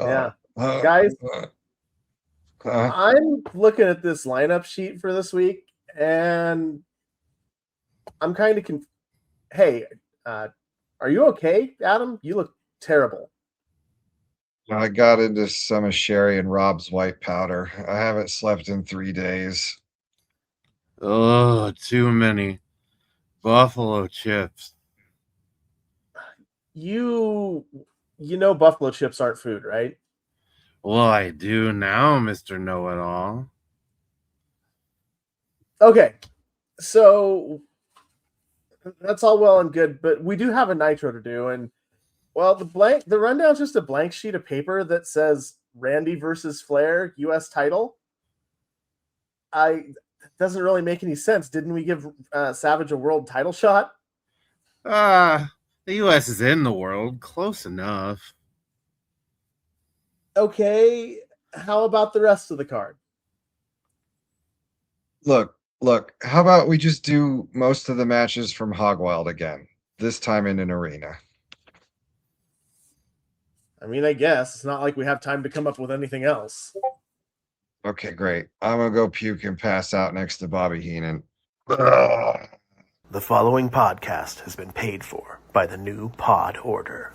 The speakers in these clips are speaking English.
Yeah. Guys, I'm looking at this lineup sheet for this week, and I'm kind of Hey, are you okay, Adam? You look terrible. I got into some of Sherry and Rob's white powder. I haven't slept in 3 days. Oh, too many buffalo chips. You know buffalo chips aren't food, right? Well, I do now, Mr. Know-It-All. Okay, so that's all well and good, but we do have a Nitro to do, and well, the rundown's just a blank sheet of paper that says Randy versus Flair U.S. title. It doesn't really make any sense. Didn't we give Savage a world title shot? The U.S. is in the world. Close enough. Okay, how about the rest of the card? Look, how about we just do most of the matches from Hog Wild again, this time in an arena? I mean, I guess. It's not like we have time to come up with anything else. Okay, great. I'm going to go puke and pass out next to Bobby Heenan. The following podcast has been paid for by the new Pod Order.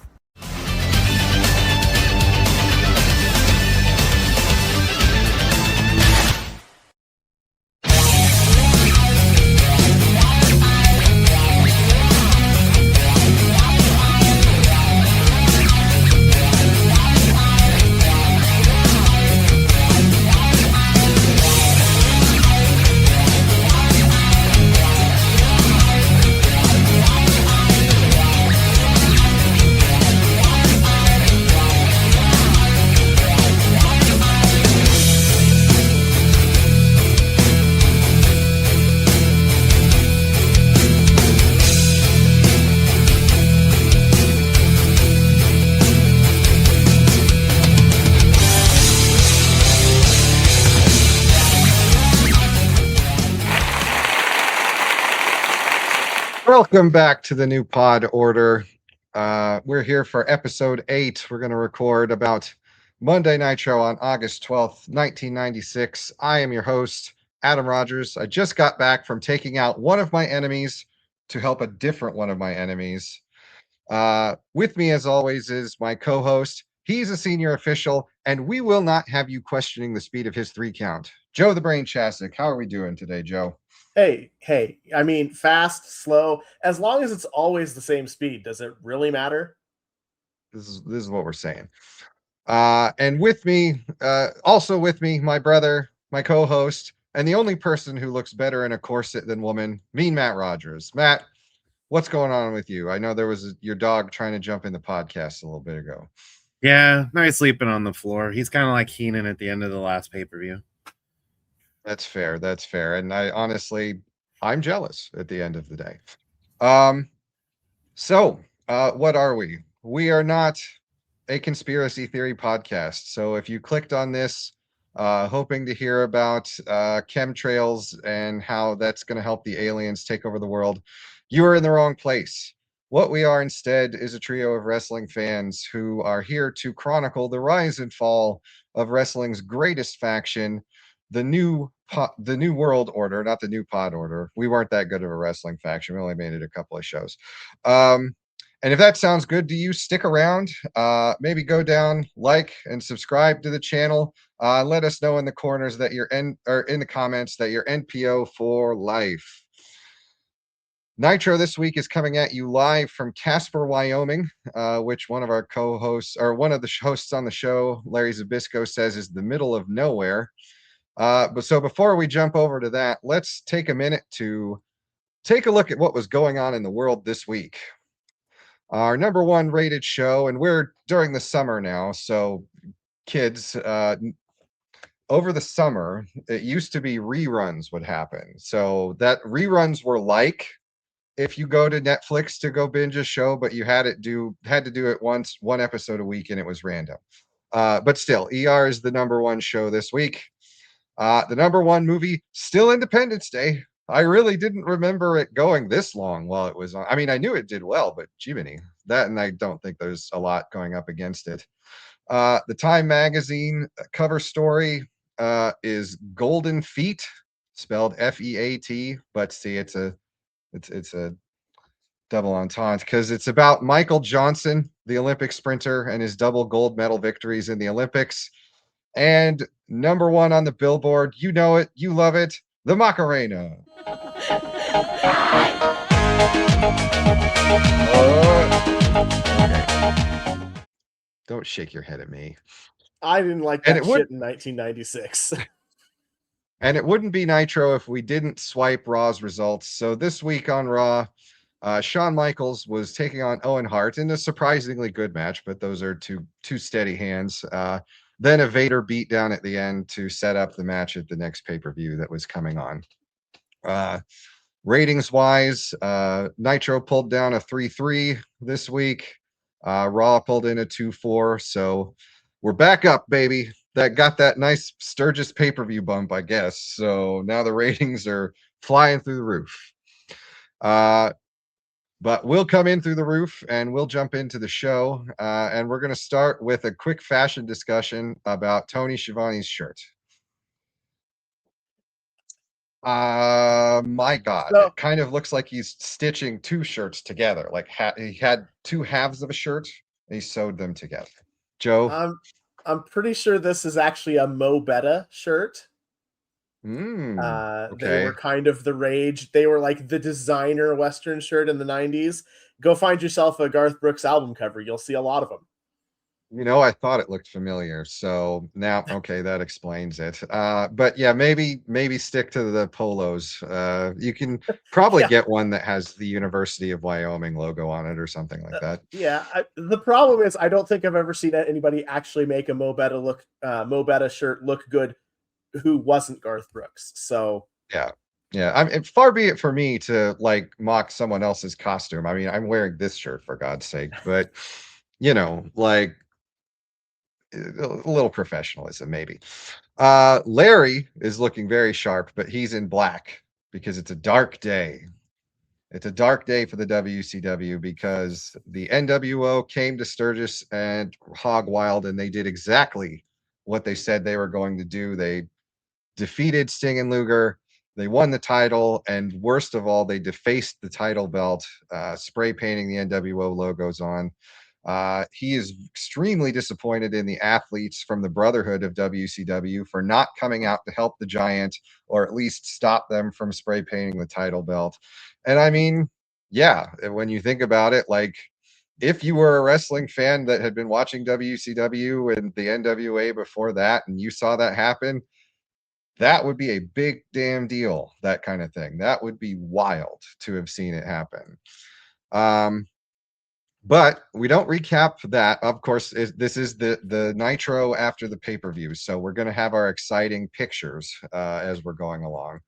Welcome back to the new Pod Order. We're here for episode 8. We're going to record about Monday Nitro on August 12th, 1996. I am your host, Adam Rogers. I just got back from taking out one of my enemies to help a different one of my enemies. With me, as always, is my co-host. He's a senior official, and we will not have you questioning the speed of his 3 count. Joe the Brain Chastic. How are we doing today, Joe? Hey, I mean, fast, slow, as long as it's always the same speed, does it really matter? This is what we're saying. And with me, also with me, my brother, my co-host, and the only person who looks better in a corset than woman, Mean Matt Rogers. Matt, what's going on with you? I know there was your dog trying to jump in the podcast a little bit ago. Yeah, nice sleeping on the floor. He's kind of like Heenan at the end of the last pay-per-view. That's fair. And I'm jealous at the end of the day. So what are we? We are not a conspiracy theory podcast. So if you clicked on this, hoping to hear about chemtrails and how that's going to help the aliens take over the world, you are in the wrong place. What we are instead is a trio of wrestling fans who are here to chronicle the rise and fall of wrestling's greatest faction, the new world order, not the new Pod Order. We weren't that good of a wrestling faction. We only made it a couple of shows. And if that sounds good to you, stick around. Maybe go down, like, and subscribe to the channel. Let us know in the corners that you're in the comments that you're NPO for life. Nitro this week is coming at you live from Casper, Wyoming, which one of our co-hosts, or one of the hosts on the show, Larry Zabisco, says is the middle of nowhere. But so before we jump over to that, let's take a minute to take a look at what was going on in the world this week. Our number 1 rated show, and we're during the summer now, so kids, over the summer, it used to be reruns would happen. So that reruns were like if you go to Netflix to go binge a show, but you had to do it once, 1 episode a week, and it was random. But still, ER is the number 1 show this week. The number 1 movie, still Independence Day. I really didn't remember it going this long while it was on. I mean, I knew it did well, but Jiminy, that, and I don't think there's a lot going up against it. The Time magazine cover story is Golden Feet, spelled F-E-A-T, but see, it's a double entendre because it's about Michael Johnson, the Olympic sprinter, and his double gold medal victories in the Olympics. And number one on the Billboard, you know it, you love it, the Macarena. Okay. Don't shake your head at me. I didn't like And that it would- shit in 1996. And it wouldn't be Nitro if we didn't swipe Raw's results. So this week on Raw, Shawn Michaels was taking on Owen Hart in a surprisingly good match, but those are two steady hands. Then a Vader beatdown at the end to set up the match at the next pay-per-view that was coming on. Ratings wise, Nitro pulled down a 3-3 this week. Raw pulled in a 2-4. So we're back up, baby. That got that nice Sturgis pay-per-view bump, I guess. So now the ratings are flying through the roof. But we'll come in through the roof and we'll jump into the show. And we're going to start with a quick fashion discussion about Tony Schiavone's shirt. My God, So- it kind of looks like he's stitching two shirts together. Like he had two halves of a shirt and he sewed them together. Joe? I'm pretty sure this is actually a Mo Betta shirt. They Okay. were kind of the rage. They were like the designer Western shirt in the 90s. Go find yourself a Garth Brooks album cover. You'll see a lot of them. You know, I thought it looked familiar. So now, okay, that explains it. But yeah, maybe stick to the polos. You can probably Yeah. get one that has the University of Wyoming logo on it or something like that. Yeah, the problem is I don't think I've ever seen anybody actually make a Mo Betta shirt look good who wasn't Garth Brooks. So Yeah. I mean, far be it for me to like mock someone else's costume. I mean, I'm wearing this shirt for God's sake, but you know, like a little professionalism, maybe. Larry is looking very sharp, but he's in black because it's a dark day. It's a dark day for the WCW because the NWO came to Sturgis and Hog Wild, and they did exactly what they said they were going to do. They defeated Sting and Luger. They won the title, and worst of all, they defaced the title belt, spray painting the NWO logos on. He is extremely disappointed in the athletes from the Brotherhood of WCW for not coming out to help the Giant or at least stop them from spray painting the title belt. And I mean, yeah, when you think about it, like if you were a wrestling fan that had been watching WCW and the NWA before that, and you saw that happen, that would be a big damn deal, that kind of thing. That would be wild to have seen it happen. But we don't recap that. Of course, this is the Nitro after the pay-per-view. So we're going to have our exciting pictures as we're going along.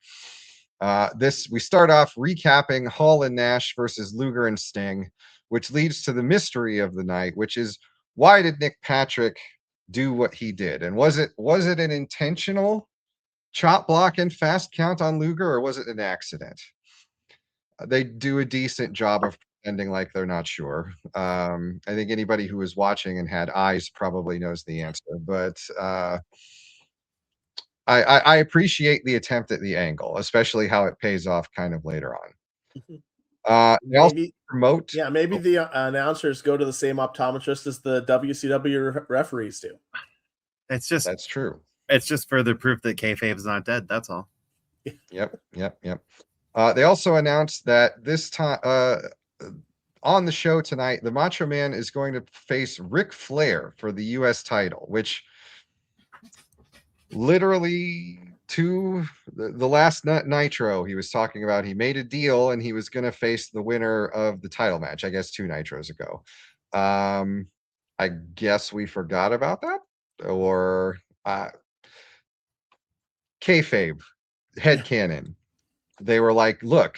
We start off recapping Hall and Nash versus Luger and Sting, which leads to the mystery of the night, which is why did Nick Patrick do what he did? And was it an intentional chop block and fast count on Luger, or was it an accident? They do a decent job of pretending like they're not sure. I think anybody who was watching and had eyes probably knows the answer, but I appreciate the attempt at the angle, especially how it pays off kind of later on. They also promote. Yeah, maybe the announcers go to the same optometrist as the WCW referees do. That's true. It's just further proof that kayfabe's not dead. That's all. Yep. They also announced that this time on the show tonight, the Macho Man is going to face Ric Flair for the U.S. title, which literally the last Nitro he was talking about, he made a deal and he was going to face the winner of the title match, I guess 2 Nitros ago. I guess we forgot about that, or kayfabe headcanon. They were like, look,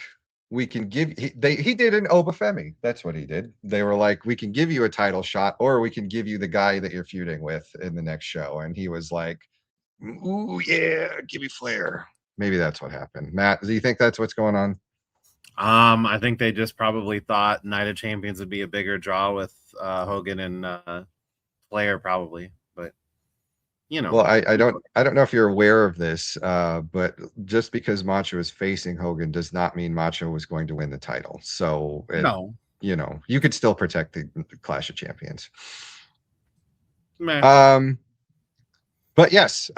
we can give he did an Obafemi. That's what he did. They were like, we can give you a title shot, or we can give you the guy that you're feuding with in the next show. And he was like, ooh, yeah, give me Flair. Maybe that's what happened. Matt, do you think that's what's going on? I think they just probably thought Night of Champions would be a bigger draw with Hogan and player probably, but you know. Well, I don't know if you're aware of this, but just because Macho is facing Hogan does not mean Macho was going to win the title. So No. you could still protect the Clash of Champions. Meh. But yes,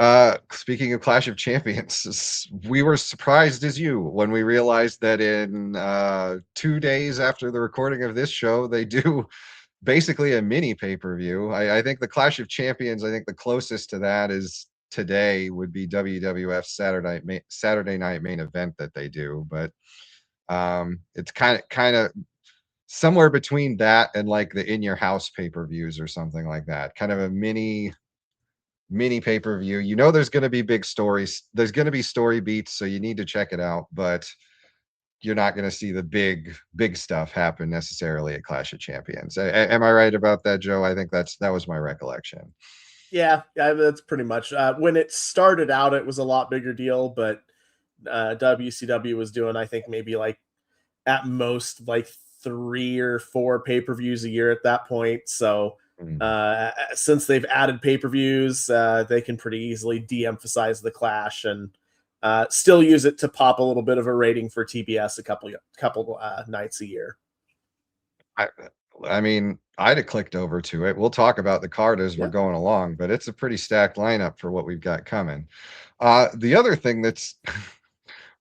speaking of Clash of Champions, we were surprised as you when we realized that in 2 days after the recording of this show, they do basically a mini pay-per-view. I think the Clash of Champions, I think the closest to that is today would be WWF Saturday night main event that they do, but it's kind of somewhere between that and like the in your house pay-per-views or something like that. Kind of a mini pay-per-view. You know there's going to be big stories. There's going to be story beats, so you need to check it out, but you're not going to see the big stuff happen necessarily at Clash of Champions. Am I right about that, Joe? I think that was my recollection. Yeah, that's pretty much. When it started out, it was a lot bigger deal, but WCW was doing, I think, maybe like at most like 3 or 4 pay-per-views a year at that point. So since they've added pay-per-views, they can pretty easily de-emphasize the Clash and still use it to pop a little bit of a rating for TBS a couple nights a year. I mean, I'd have clicked over to it. We'll talk about the card as we're going along, but it's a pretty stacked lineup for what we've got coming. The other thing that's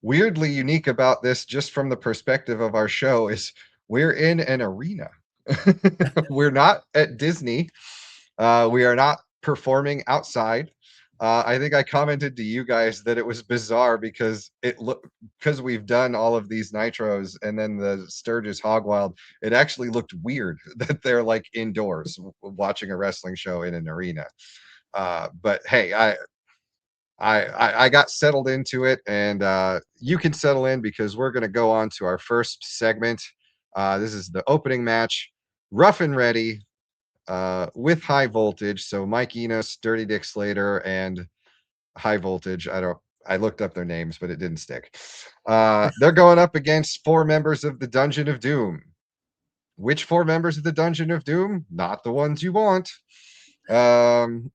weirdly unique about this, just from the perspective of our show, is we're in an arena. We're not at Disney. We are not performing outside. I think I commented to you guys that it was bizarre because we've done all of these Nitros and then the Sturgis Hog Wild, it actually looked weird that they're like indoors watching a wrestling show in an arena. But hey, I got settled into it, and you can settle in because we're going to go on to our first segment. This is the opening match, Rough and Ready, with High Voltage. So Mike Enos, Dirty Dick Slater, and High Voltage. I looked up their names, but it didn't stick. They're going up against 4 members of the Dungeon of Doom. Which 4 members of the Dungeon of Doom? Not the ones you want.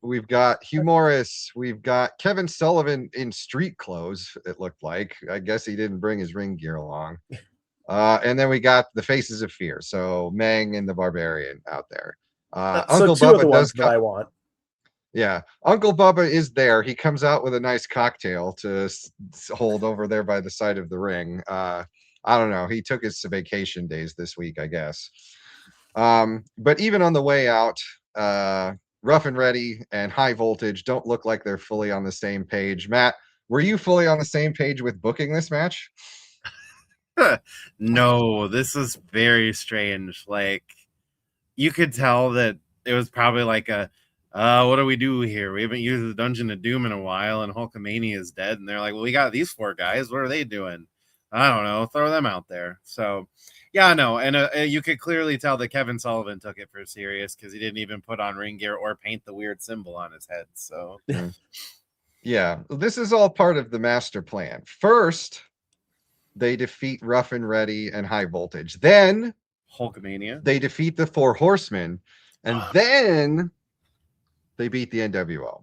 We've got Hugh Morris. We've got Kevin Sullivan in street clothes, it looked like. I guess he didn't bring his ring gear along. And then we got the Faces of Fear. So Mang and the Barbarian out there. Uncle so 2 Bubba of the ones does that I want. Yeah, Uncle Bubba is there. He comes out with a nice cocktail to hold over there by the side of the ring. I don't know. He took his vacation days this week, I guess. But even on the way out, Rough and Ready and High Voltage don't look like they're fully on the same page. Matt, were you fully on the same page with booking this match? No, this is very strange. Like, you could tell that it was probably like a what do we do here? We haven't used the Dungeon of Doom in a while, and Hulkamania is dead. And they're like, well, we got these 4 guys. What are they doing? I don't know. Throw them out there. So, yeah, no. And you could clearly tell that Kevin Sullivan took it for serious because he didn't even put on ring gear or paint the weird symbol on his head. So, yeah, this is all part of the master plan. First, they defeat Rough and Ready and High Voltage. Then Hulkamania. They defeat the 4 Horsemen, and then they beat the NWO.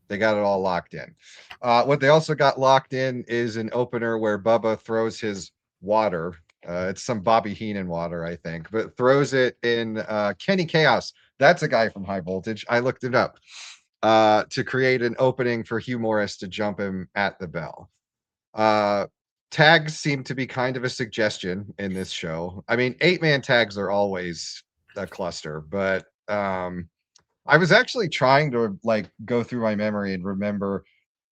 They got it all locked in. What they also got locked in is an opener where Bubba throws his water. It's some Bobby Heenan water, I think, but throws it in Kenny Chaos. That's a guy from High Voltage. I looked it up to create an opening for Hugh Morris to jump him at the bell. Tags seem to be kind of a suggestion in this show. I mean, 8-man tags are always a cluster, but I was actually trying to like go through my memory and remember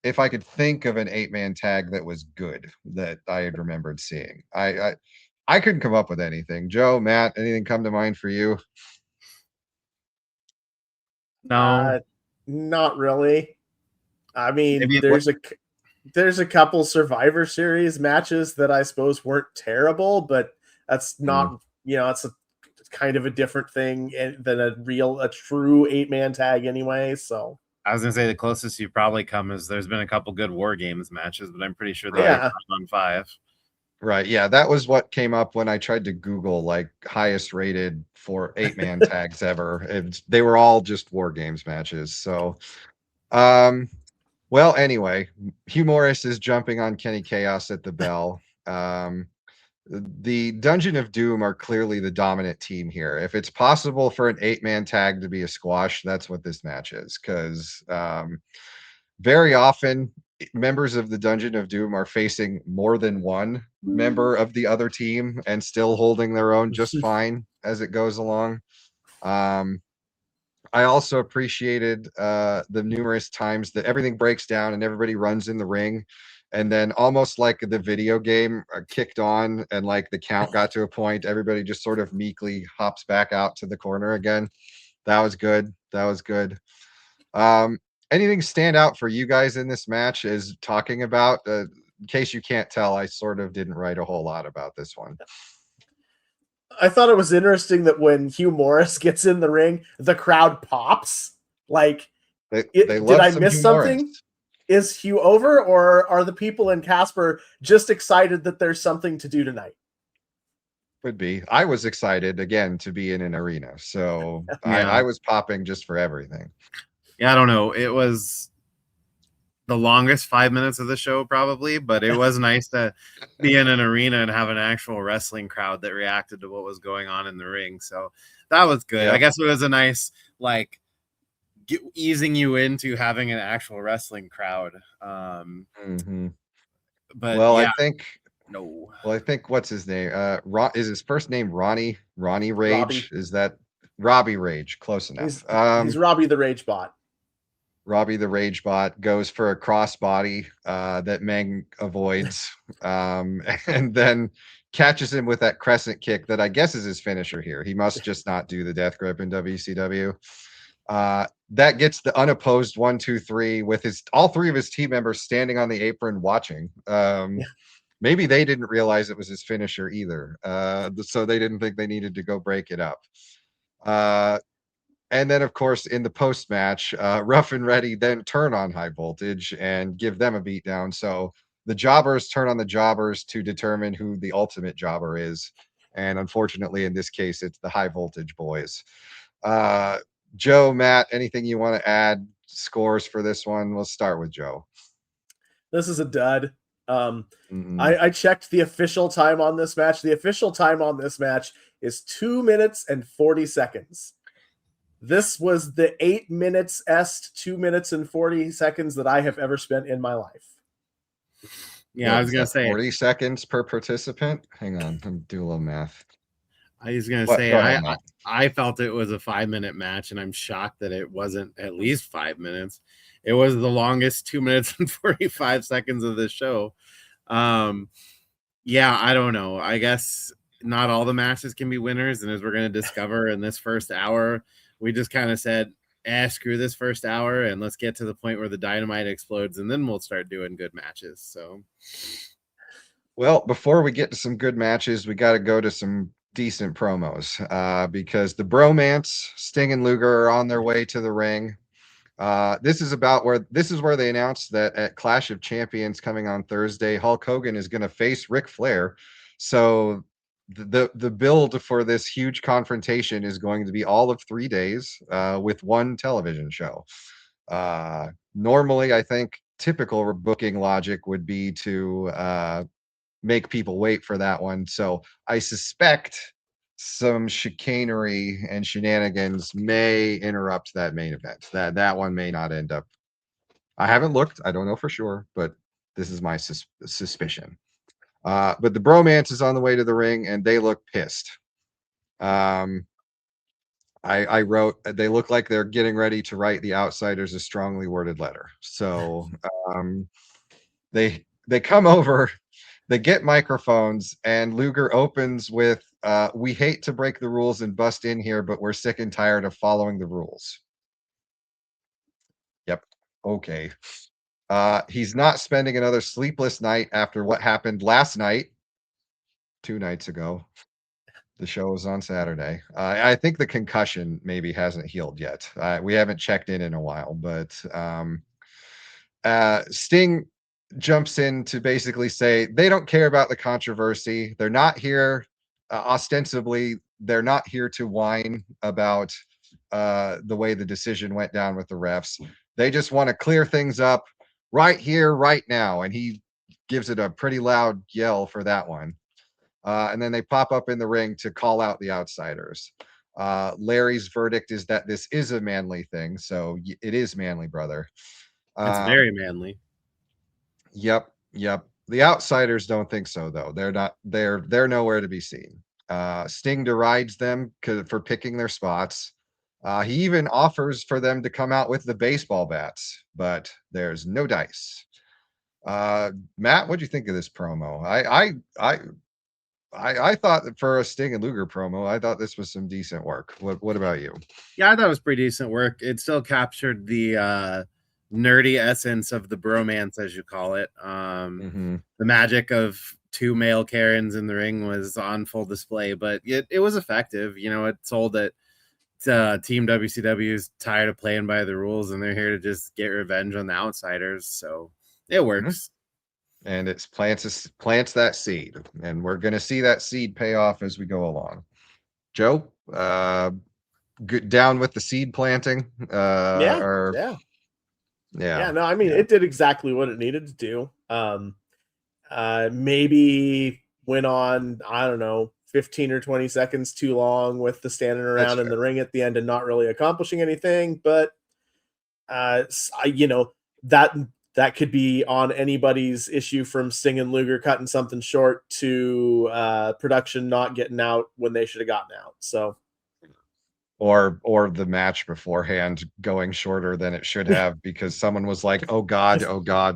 if I could think of an 8-man tag that was good that I had remembered seeing. I couldn't come up with anything. Joe, Matt, anything come to mind for you? No, Not really. I mean, Maybe there's a couple Survivor Series matches that I suppose weren't terrible, but that's not, it's a kind of a different thing than a true 8-man tag anyway. So I was gonna say the closest you've probably come is there's been a couple good War Games matches, but I'm pretty sure they are on 5. Right. Yeah, that was what came up when I tried to Google like highest rated for 8-man tags ever. They were all just War Games matches. So, um, well, anyway, Hugh Morris is jumping on Kenny Chaos at the bell. The Dungeon of Doom are clearly the dominant team here. If it's possible for an 8-man tag to be a squash, that's what this match is. Because very often members of the Dungeon of Doom are facing more than one member of the other team and still holding their own just fine as it goes along. I also appreciated the numerous times that everything breaks down and everybody runs in the ring. And then almost like the video game kicked on and like the count got to a point, everybody just sort of meekly hops back out to the corner again. That was good. That was good. Anything stand out for you guys in this match is talking about? In case you can't tell, I sort of didn't write a whole lot about this one. I thought it was interesting that when Hugh Morris gets in the ring, the crowd pops. Like, They did I some miss Hugh something? Morris. Is Hugh over, or are the people in Casper just excited that there's something to do tonight? Could be. I was excited again to be in an arena, so Yeah. I was popping just for everything. Yeah, I don't know. It was the longest 5 minutes of the show probably, but it was nice to be in an arena and have an actual wrestling crowd that reacted to what was going on in the ring. So that was good. Yeah. I guess it was a nice like easing you into having an actual wrestling crowd. But Well, yeah, I think no. Well, I think what's his name? Is his first name Ronnie? Ronnie Rage? Robbie. Is that Robbie Rage? Close enough. He's Robbie the Rage Bot. Robbie the Rage Bot goes for a crossbody that Meng avoids, and then catches him with that crescent kick that I guess is his finisher here. He must just not do the death grip in WCW. That gets the unopposed 1, 2, 3 with all three of his team members standing on the apron watching. Maybe they didn't realize it was his finisher either. So they didn't think they needed to go break it up. And then, of course, in the post-match, Rough and Ready then turn on High Voltage and give them a beatdown. So the jobbers turn on the jobbers to determine who the ultimate jobber is. And unfortunately, in this case, it's the High Voltage boys. Joe, Matt, anything you want to add? Scores for this one? We'll start with Joe. This is a dud. I checked the official time on this match. The official time on this match is 2 minutes and 40 seconds. This was the 8 minutes est 2 minutes and 40 seconds that I have ever spent in my life. Yeah, I was gonna say 40 seconds per participant. Hang on, I'm doing a little math. I was gonna What? say Go ahead, Matt. I felt it was a 5 minute match, and I'm shocked that it wasn't at least 5 minutes. It was the longest 2 minutes and 45 seconds of the show. Yeah, I don't know. I guess not all the matches can be winners, and as we're gonna discover in this first hour, we just kind of said, screw this first hour, and let's get to the point where the dynamite explodes, and then we'll start doing good matches. So, well, before we get to some good matches, we got to go to some decent promos because the bromance, Sting and Luger, are on their way to the ring. This is where they announced that at Clash of Champions coming on Thursday, Hulk Hogan is going to face Ric Flair. So the build for this huge confrontation is going to be all of 3 days with one television show. Normally, I think typical booking logic would be to make people wait for that one. So I suspect some chicanery and shenanigans may interrupt that main event. That one may not end up. I haven't looked. I don't know for sure, but this is my suspicion. But the bromance is on the way to the ring, and they look pissed. I wrote, they look like they're getting ready to write the Outsiders a strongly worded letter. So they come over, they get microphones, and Luger opens with, "We hate to break the rules and bust in here, but we're sick and tired of following the rules." Yep. Okay. He's not spending another sleepless night after what happened last night, 2 nights ago. The show was on Saturday. I think the concussion maybe hasn't healed yet. We haven't checked in a while, but Sting jumps in to basically say they don't care about the controversy. They're not here, ostensibly, they're not here to whine about the way the decision went down with the refs. They just want to clear things up right here, right now. And he gives it a pretty loud yell for that one. And then they pop up in the ring to call out the outsiders. Larry's verdict is that this is a manly thing. So it is manly, brother. That's very manly. Yep. The outsiders don't think so, though. They're nowhere to be seen. Sting derides them for picking their spots. He even offers for them to come out with the baseball bats, but there's no dice. Matt, what'd you think of this promo? I thought that for a Sting and Luger promo, I thought this was some decent work. What about you? Yeah, I thought it was pretty decent work. It still captured the nerdy essence of the bromance, as you call it. The magic of two male Karens in the ring was on full display, but it was effective. You know, it sold that Team WCW is tired of playing by the rules and they're here to just get revenge on the outsiders. So it works. And it plants that seed, and we're going to see that seed pay off as we go along. Joe, down with the seed planting? Yeah. No, I mean, it did exactly what it needed to do. Maybe went on, I don't know, 15 or 20 seconds too long with the standing around in the ring at the end and not really accomplishing anything. But, that could be on anybody's issue, from Sting and Luger cutting something short to production not getting out when they should have gotten out. So, or the match beforehand going shorter than it should have because someone was like, oh God,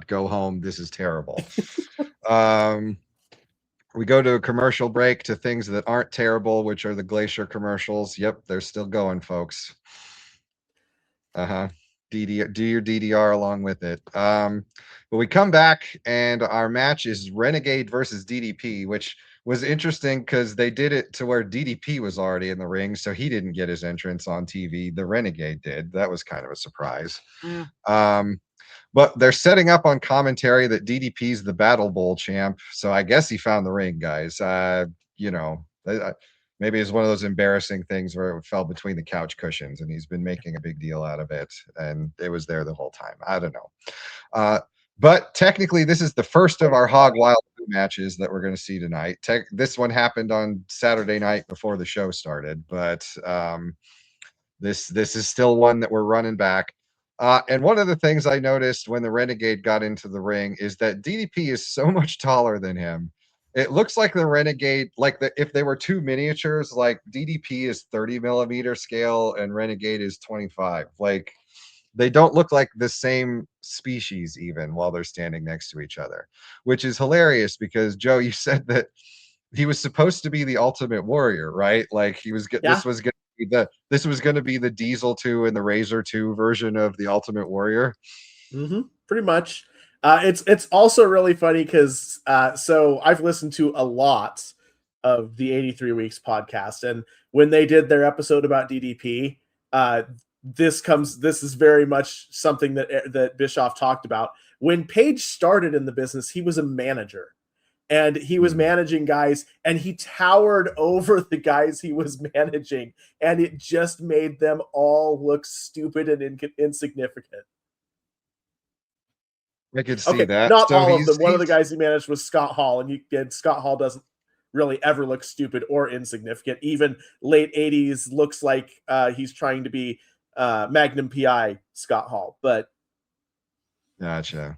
go home. This is terrible. We go to a commercial break to things that aren't terrible, which are the Glacier commercials. Yep, they're still going, folks. Do your DDR along with it. But we come back and our match is Renegade versus DDP, which was interesting because they did it to where DDP was already in the ring, so he didn't get his entrance on TV. The Renegade did. That was kind of a surprise. But they're setting up on commentary that DDP's the Battle Bowl champ, so I guess he found the ring, guys. Maybe it's one of those embarrassing things where it fell between the couch cushions and he's been making a big deal out of it and it was there the whole time. I don't know. But technically, this is the first of our Hog Wild matches that we're going to see tonight. This one happened on Saturday night before the show started, but this is still one that we're running back. And one of the things I noticed when the Renegade got into the ring is that DDP is so much taller than him. It looks like the Renegade, if they were two miniatures, like DDP is 30 millimeter scale and Renegade is 25. Like they don't look like the same species even while they're standing next to each other, which is hilarious because Joe, you said that he was supposed to be the Ultimate Warrior, right? Like this was going to be the Diesel 2 and the Razor 2 version of the Ultimate Warrior. Pretty much. It's also really funny because so I've listened to a lot of the 83 Weeks podcast, and when they did their episode about DDP, this is very much something that Bischoff talked about. When Page started in the business, he was a manager, and he was managing guys, and he towered over the guys he was managing, and it just made them all look stupid and insignificant. I could see that. Not all of them. One of the guys he managed was Scott Hall, and Scott Hall doesn't really ever look stupid or insignificant. Even late 80s looks like he's trying to be Magnum PI Scott Hall. But Gotcha.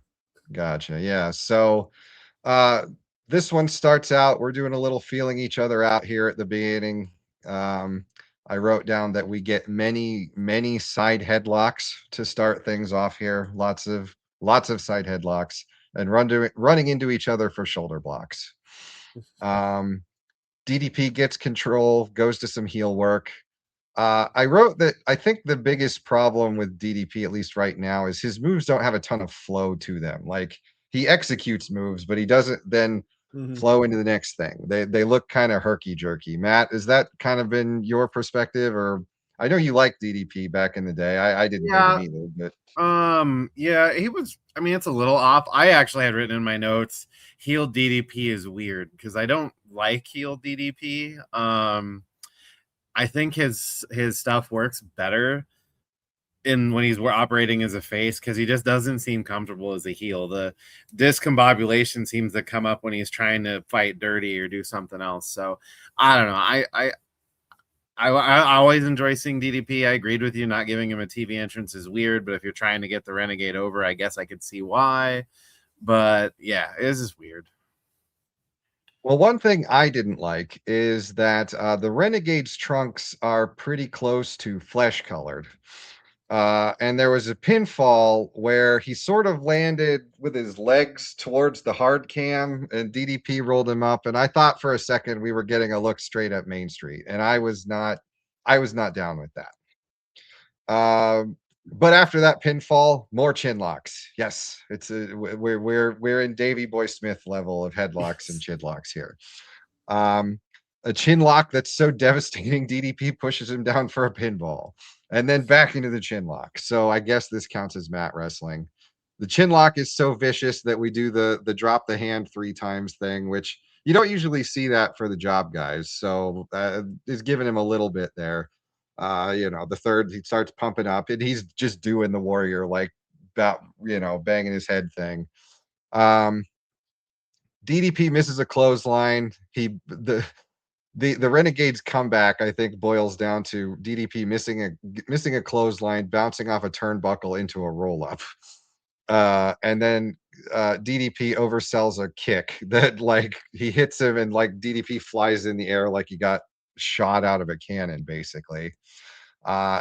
Yeah. So this one starts out, we're doing a little feeling each other out here at the beginning. I wrote down that we get many side headlocks to start things off here. Lots of side headlocks and running into each other for shoulder blocks. DDP gets control, goes to some heel work. I wrote that I think the biggest problem with DDP, at least right now, is his moves don't have a ton of flow to them. Like he executes moves, but he doesn't then flow into the next thing. They look kind of herky jerky. Matt, has that kind of been your perspective? Or I know you liked DDP back in the day. I didn't hate him either, but yeah, he was. I mean, it's a little off. I actually had written in my notes, heel DDP is weird because I don't like heel DDP. I think his stuff works better in when he's operating as a face because he just doesn't seem comfortable as a heel. The discombobulation seems to come up when he's trying to fight dirty or do something else. So I don't know. I always enjoy seeing DDP. I agreed with you. Not giving him a TV entrance is weird, but if you're trying to get the Renegade over, I guess I could see why. But yeah, it is just weird. Well, one thing I didn't like is that the Renegade's trunks are pretty close to flesh colored. And there was a pinfall where he sort of landed with his legs towards the hard cam and DDP rolled him up. And I thought for a second we were getting a look straight at Main Street. And I was not down with that. But after that pinfall, more chin locks. Yes, it's we're in Davey Boy Smith level of headlocks and chin locks here. A chin lock that's so devastating, DDP pushes him down for a pinball and then back into the chin lock. So I guess this counts as mat wrestling. The chin lock is so vicious that we do the drop the hand 3 times thing, which you don't usually see that for the job guys. So is giving him a little bit there. The third, he starts pumping up and he's just doing the warrior, like about, banging his head thing. DDP misses a clothesline. The Renegade's comeback, I think, boils down to DDP missing a clothesline, bouncing off a turnbuckle into a roll up. And then DDP oversells a kick that like he hits him and like DDP flies in the air like he got shot out of a cannon, basically.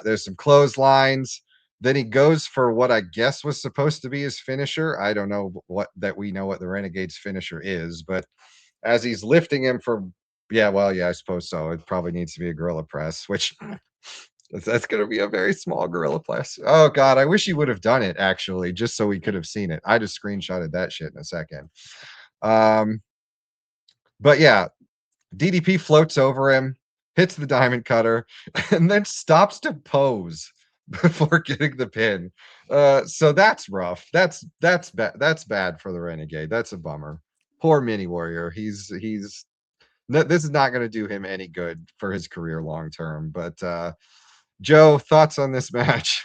There's some clotheslines. Then he goes for what I guess was supposed to be his finisher. I don't know we know what the Renegade's finisher is, but as he's lifting him for I suppose so. It probably needs to be a gorilla press, which that's going to be a very small gorilla press. Oh God, I wish he would have done it actually, just so we could have seen it. I just screenshotted that shit in a second. But yeah, DDP floats over him, hits the diamond cutter, and then stops to pose before getting the pin. So that's rough. That's bad. That's bad for the Renegade. That's a bummer. Poor Mini Warrior. This is not going to do him any good for his career long term. But Joe, thoughts on this match?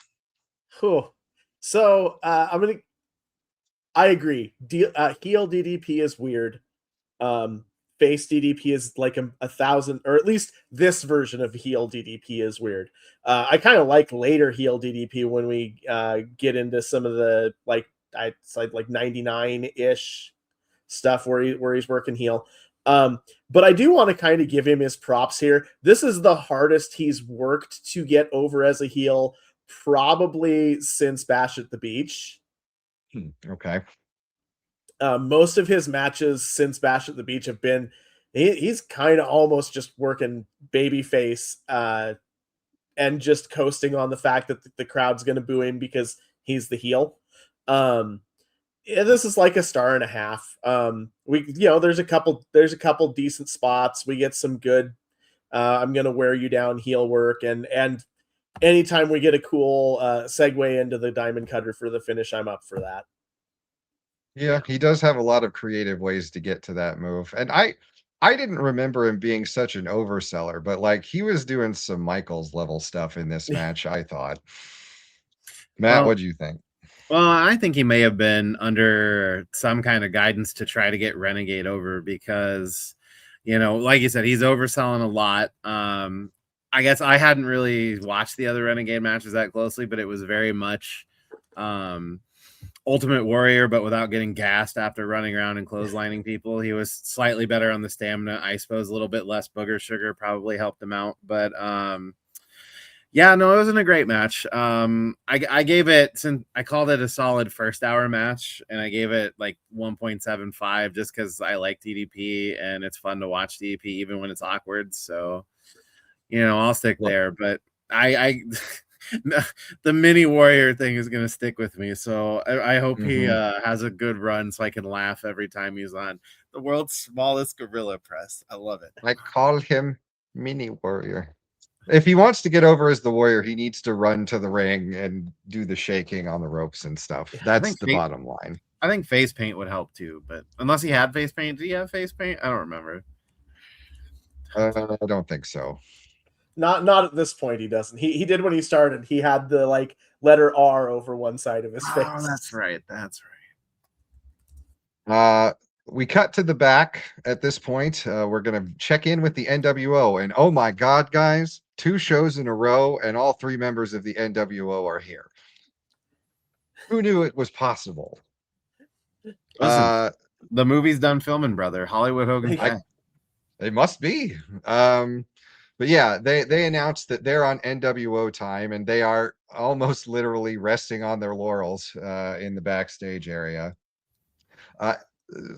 Cool. So I agree. Heel DDP is weird. Face DDP is like 1,000, or at least this version of heel DDP is weird. I kind of like later heel DDP when we get into some of the like 99-ish stuff where he's working heel. But I do want to kind of give him his props here. This is the hardest he's worked to get over as a heel probably since Bash at the Beach. Okay. Most of his matches since Bash at the Beach have been he's kind of almost just working babyface and just coasting on the fact that the crowd's going to boo him because he's the heel. This is like 1.5 stars. There's a couple decent spots. We get some good I'm going to wear you down heel work, and anytime we get a cool segue into the diamond cutter for the finish, I'm up for that. Yeah, he does have a lot of creative ways to get to that move. And I didn't remember him being such an overseller, but like he was doing some Michaels level stuff in this match, I thought. Matt, what do you think? Well, I think he may have been under some kind of guidance to try to get Renegade over because, like you said, he's overselling a lot. I guess I hadn't really watched the other Renegade matches that closely, but it was very much Ultimate Warrior, but without getting gassed after running around and clotheslining people. He was slightly better on the stamina. I suppose a little bit less booger sugar probably helped him out. But it wasn't a great match. I gave it, since I called it a solid first hour match, and I gave it like 1.75 just because I like DDP and it's fun to watch DDP even when it's awkward. So, I'll stick there. But the Mini Warrior thing is going to stick with me. So I hope he has a good run so I can laugh every time he's on the world's smallest gorilla press. I love it. I call him Mini Warrior. If he wants to get over as the Warrior, he needs to run to the ring and do the shaking on the ropes and stuff. Yeah, I That's think the bottom line. I think face paint would help too, but unless he had face paint, did he have face paint? I don't remember. I don't think so. Not at this point. He doesn't. He did when he started. He had the like letter R over one side of his face. Oh, that's right. That's right. We cut to the back at this point. We're gonna check in with the NWO, and oh my God, guys, 2 shows in a row, and all 3 members of the NWO are here. Who knew it was possible? Listen, the movie's done filming, brother. Hollywood Hogan's back. It must be. But yeah, they announced that they're on NWO time, and they are almost literally resting on their laurels in the backstage area.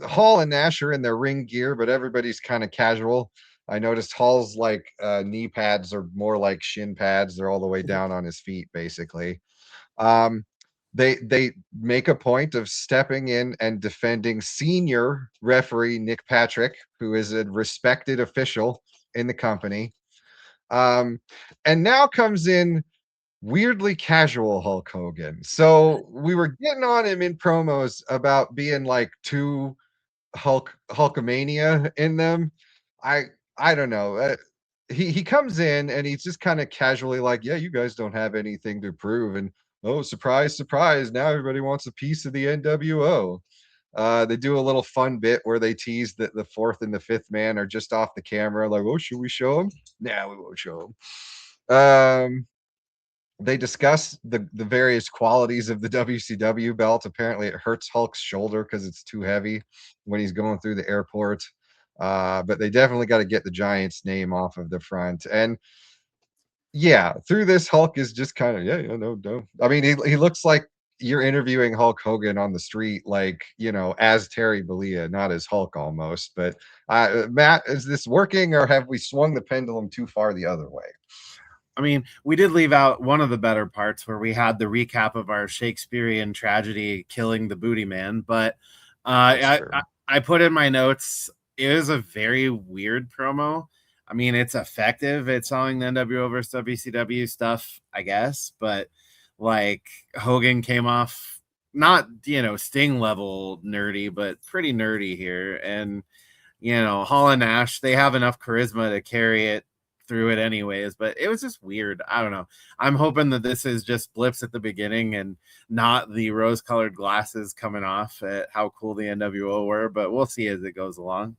Hall and Nash are in their ring gear, but everybody's kind of casual. I noticed Hall's like knee pads are more like shin pads. They're all the way down on his feet, basically. They make a point of stepping in and defending senior referee Nick Patrick, who is a respected official in the company. And now comes in weirdly casual Hulk Hogan. So we were getting on him in promos about being like too Hulkamania in them. I don't know. He comes in and he's just kind of casually like, yeah, you guys don't have anything to prove, and oh, surprise, surprise, now everybody wants a piece of the NWO. They do a little fun bit where they tease that the 4th and the 5th man are just off the camera, like, oh, should we show them? Nah, we won't show them. They discuss the various qualities of the WCW belt. Apparently, it hurts Hulk's shoulder because it's too heavy when he's going through the airport. But they definitely got to get the Giant's name off of the front. And yeah, through this, Hulk is just kind of, no. I mean, he looks like you're interviewing Hulk Hogan on the street, like, as Terry Bollea, not as Hulk almost. But Matt, is this working, or have we swung the pendulum too far the other way? I mean, we did leave out one of the better parts where we had the recap of our Shakespearean tragedy killing the booty man. But I put in my notes, it was a very weird promo. I mean, it's effective at selling the NWO versus WCW stuff, I guess. But like Hogan came off not, Sting level nerdy, but pretty nerdy here. And, Hall and Nash, they have enough charisma to carry it through it anyways, but it was just weird. I don't know. I'm hoping that this is just blips at the beginning and not the rose-colored glasses coming off at how cool the NWO were, but we'll see as it goes along.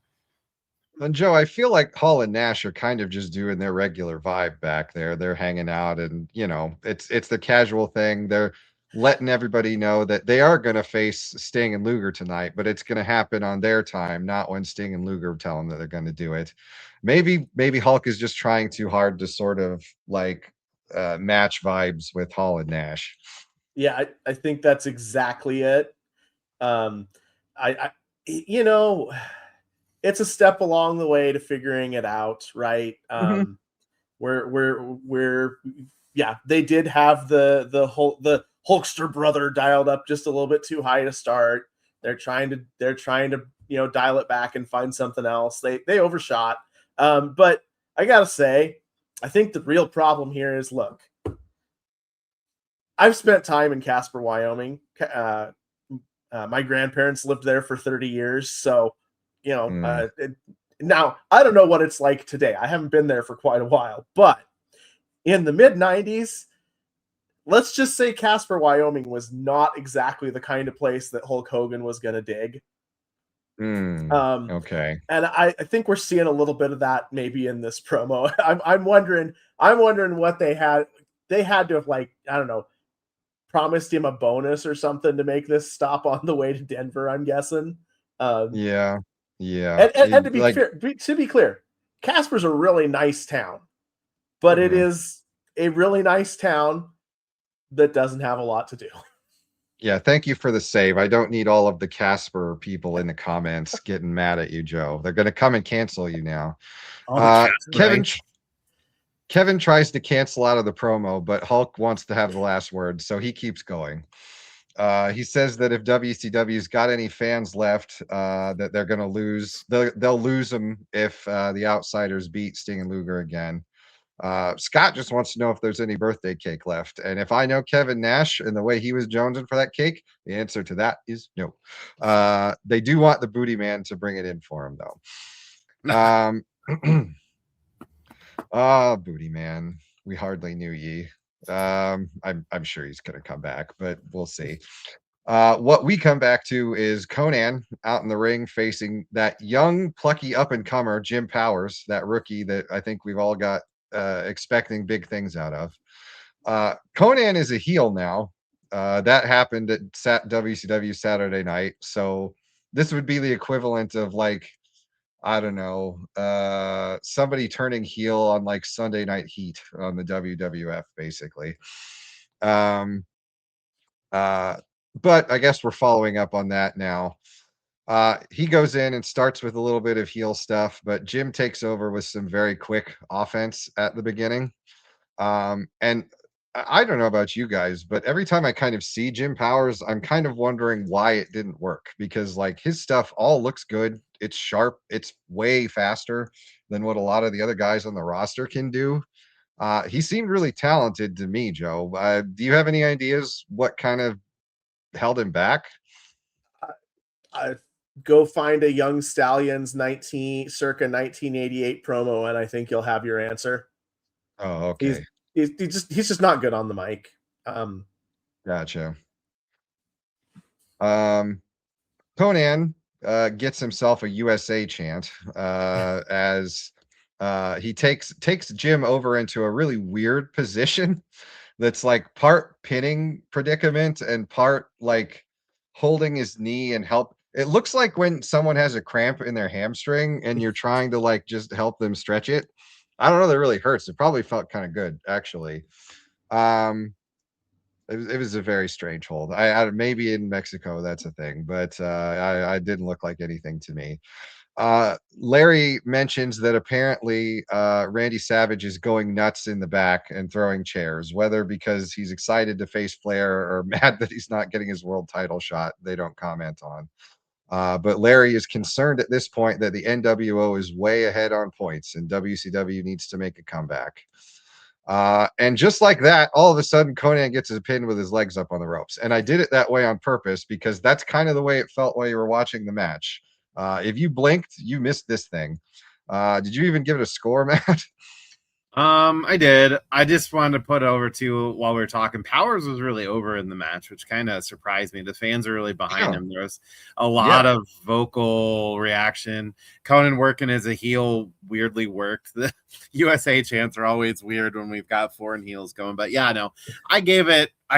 And Joe, I feel like Hall and Nash are kind of just doing their regular vibe back there. They're hanging out, and it's the casual thing. They're letting everybody know that they are going to face Sting and Luger tonight, but it's going to happen on their time, not when Sting and Luger tell them that they're going to do it. Maybe Hulk is just trying too hard to sort of like match vibes with Hall and Nash. Yeah, I think that's exactly it. It's a step along the way to figuring it out, right? They did have the Hulkster brother dialed up just a little bit too high to start. They're trying to dial it back and find something else. They overshot. But I gotta say, I think the real problem here is, look, I've spent time in Casper, Wyoming. My grandparents lived there for 30 years, so now I don't know what it's like today. I haven't been there for quite a while, but in the mid 90s, let's just say Casper, Wyoming was not exactly the kind of place that Hulk Hogan was going to dig. Okay. And I think we're seeing a little bit of that maybe in this promo. I'm wondering what they had. They had to have, like, I don't know, promised him a bonus or something to make this stop on the way to Denver, I'm guessing. Yeah. And to be clear, Casper's a really nice town, but it is a really nice town that doesn't have a lot to do. Yeah, thank you for the save. I don't need all of the Casper people in the comments getting mad at you, Joe. They're going to come and cancel you now. Kevin tries to cancel out of the promo, but Hulk wants to have the last word, so he keeps going. He says that if WCW's got any fans left, that they're going to lose. They'll lose them if the Outsiders beat Sting and Luger again. Scott just wants to know if there's any birthday cake left. And if I know Kevin Nash and the way he was jonesing for that cake, the answer to that is no. They do want the Booty Man to bring it in for him, though. Booty Man. We hardly knew ye. I'm sure he's going to come back, but we'll see. What we come back to is Conan out in the ring facing that young, plucky up-and-comer, Jim Powers, that rookie that I think we've all got expecting big things out of. Conan is a heel now. That happened at WCW Saturday night. So this would be the equivalent of like, I don't know, somebody turning heel on like Sunday Night Heat on the WWF, basically. But I guess we're following up on that now. He goes in and starts with a little bit of heel stuff, but Jim takes over with some very quick offense at the beginning. And I don't know about you guys, but every time I kind of see Jim Powers, I'm kind of wondering why it didn't work, because like his stuff all looks good. It's sharp. It's way faster than what a lot of the other guys on the roster can do. He seemed really talented to me, Joe. Do you have any ideas what kind of held him back? Go find a Young Stallions circa 1988 promo, and I think you'll have your answer. Oh, okay. He's just not good on the mic. Gotcha. Conan gets himself a USA chant as he takes Jim over into a really weird position that's like part pinning predicament and part like holding his knee and help. It looks like when someone has a cramp in their hamstring and you're trying to like just help them stretch it. I don't know that really hurts. It probably felt kind of good, actually. It was a very strange hold. I maybe in Mexico that's a thing, but I didn't look like anything to me. Larry mentions that apparently Randy Savage is going nuts in the back and throwing chairs, whether because he's excited to face Flair or mad that he's not getting his world title shot. They don't comment on. But Larry is concerned at this point that the NWO is way ahead on points and WCW needs to make a comeback. And just like that, all of a sudden Conan gets his pin with his legs up on the ropes. And I did it that way on purpose because that's kind of the way it felt while you were watching the match. If you blinked, you missed this thing. Did you even give it a score, Matt? I did. I just wanted to put over to while we were talking. Powers was really over in the match, which kind of surprised me. The fans are really behind him. There was a lot of vocal reaction. Conan working as a heel weirdly worked. The USA chants are always weird when we've got foreign heels going. But yeah, no, I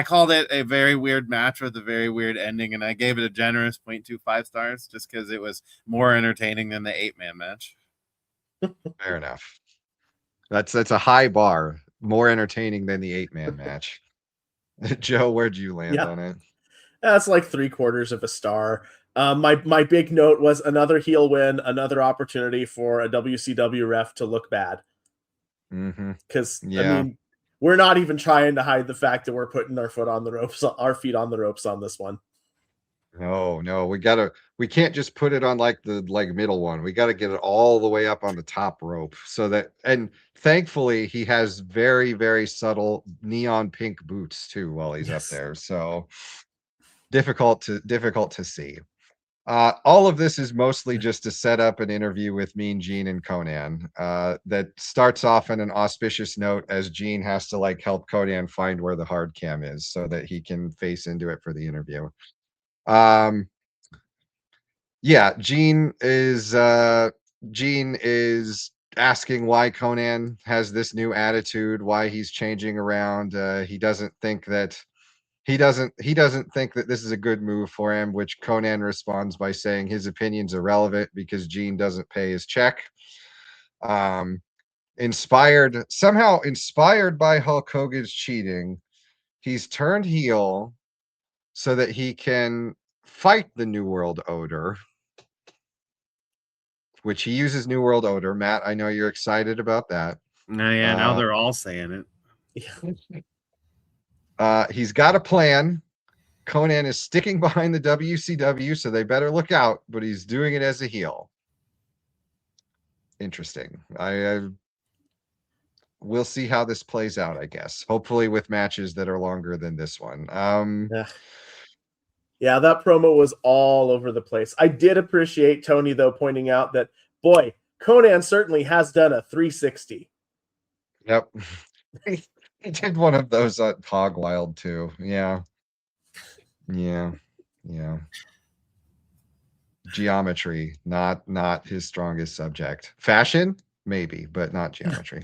called it a very weird match with a very weird ending, and I gave it a generous 0.25 stars just because it was more entertaining than the 8-man match. Fair enough. That's a high bar, more entertaining than the 8-man match. Joe, where'd you land on it? That's like 3/4 of a star. My big note was another heel win, another opportunity for a WCW ref to look bad. Because I mean, we're not even trying to hide the fact that we're putting our feet on the ropes on this one. No, we can't just put it on like the middle one. We got to get it all the way up on the top rope so that, and thankfully he has very, very subtle neon pink boots too while he's up there. So difficult to see. All of this is mostly just to set up an interview with Mean Gene and Conan that starts off on an auspicious note as Gene has to like help Conan find where the hard cam is so that he can face into it for the interview. Gene is asking why Conan has this new attitude, why he's changing around. He doesn't think that this is a good move for him, which Conan responds by saying his opinion's irrelevant because Gene doesn't pay his check. Inspired by Hulk Hogan's cheating, he's turned heel so that he can fight the New World Order, which he uses New World Order. Matt, I know you're excited about that. Now they're all saying it. He's got a plan. Conan is sticking behind the WCW, so they better look out, but he's doing it as a heel. Interesting. we'll see how this plays out, I guess. Hopefully with matches that are longer than this one. Yeah, that promo was all over the place. I did appreciate Tony, though, pointing out that, boy, Conan certainly has done a 360. Yep. He did one of those at Hog Wild too. Yeah. Yeah. Yeah. Geometry, not his strongest subject. Fashion, maybe, but not geometry.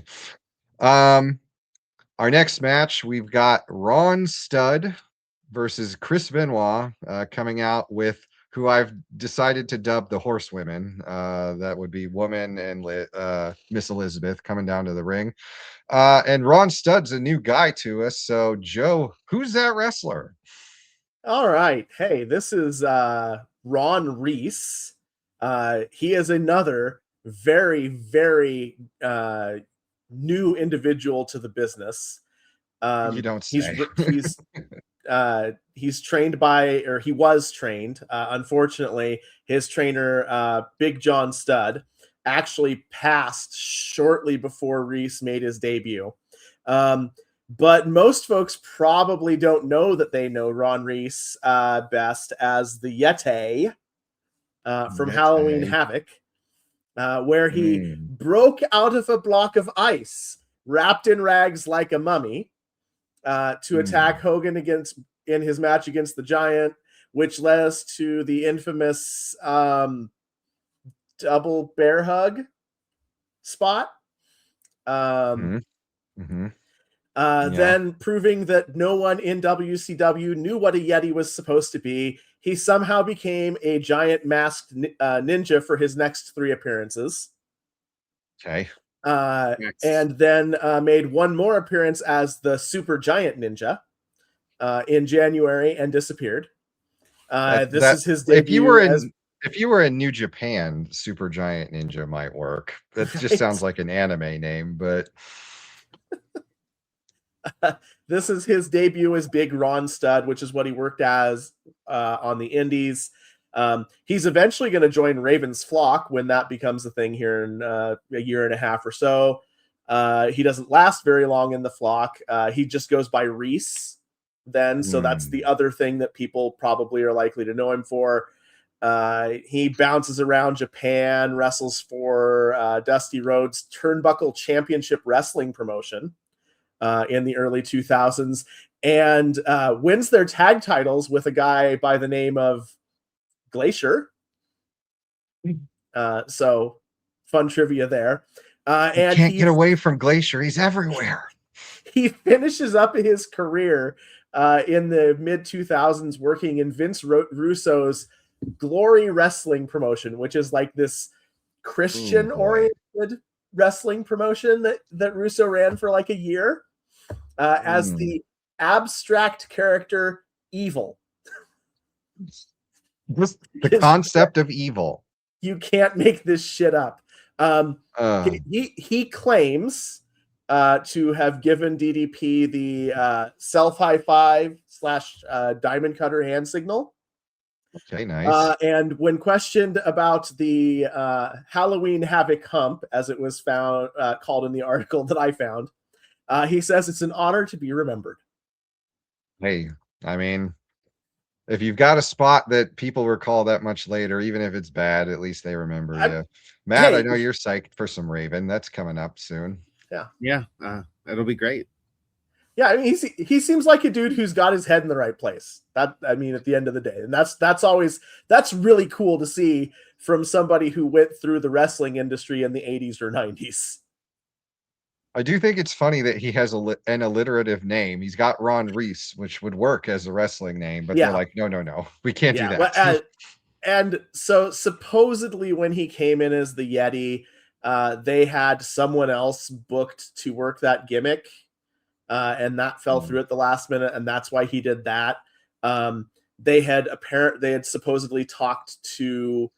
Our next match, we've got Ron Studd versus Chris Benoit coming out with who I've decided to dub the Horsewomen. That would be Woman and Miss Elizabeth coming down to the ring. And Ron Studd's a new guy to us. So, Joe, who's that wrestler? All right. Hey, this is Ron Reese. He is another very, very new individual to the business. You don't say. He's trained by, or he was trained. Unfortunately, his trainer, Big John Studd, actually passed shortly before Reese made his debut. But most folks probably don't know that they know Ron Reese best as the Yeti from Halloween Havoc, where he broke out of a block of ice, wrapped in rags like a mummy, to attack Hogan in his match against the Giant, which led us to the infamous double bear hug spot. Then proving that no one in WCW knew what a Yeti was supposed to be, he somehow became a giant masked ninja for his next 3 appearances. Okay. And then made one more appearance as the Super Giant Ninja in January and disappeared. This is his debut. If you were in New Japan, Super Giant Ninja might work. That just sounds like an anime name, but this is his debut as Big Ron Studd, which is what he worked as on the Indies. He's eventually going to join Raven's Flock when that becomes a thing here in a year and a half or so. He doesn't last very long in the Flock. He just goes by Reese then. So that's the other thing that people probably are likely to know him for. He bounces around Japan, wrestles for Dusty Rhodes' Turnbuckle Championship Wrestling promotion in the early 2000s, and wins their tag titles with a guy by the name of Glacier. So fun trivia there. And can't get away from Glacier. He's everywhere. He finishes up his career in the mid 2000s working in Vince Russo's Glory Wrestling promotion, which is like this Christian oriented wrestling promotion that Russo ran for like a year as the abstract character Evil. Just the concept of evil. You can't make this shit up. He claims to have given DDP the self high five / diamond cutter hand signal. Okay, nice. And when questioned about the Halloween Havoc hump, as it was found called in the article that I found, he says it's an honor to be remembered. Hey, I mean, if you've got a spot that people recall that much later, even if it's bad, at least they remember you. Matt, I know you're psyched for some Raven. That's coming up soon. Yeah, it'll be great. Yeah, I mean, he seems like a dude who's got his head in the right place. At the end of the day, and that's really cool to see from somebody who went through the wrestling industry in the 80s or 90s. I do think it's funny that he has an alliterative name. He's got Ron Reese, which would work as a wrestling name, but they're like, no, we can't do that. And so supposedly when he came in as the Yeti, they had someone else booked to work that gimmick, and that fell through at the last minute, and that's why he did that. They had supposedly talked to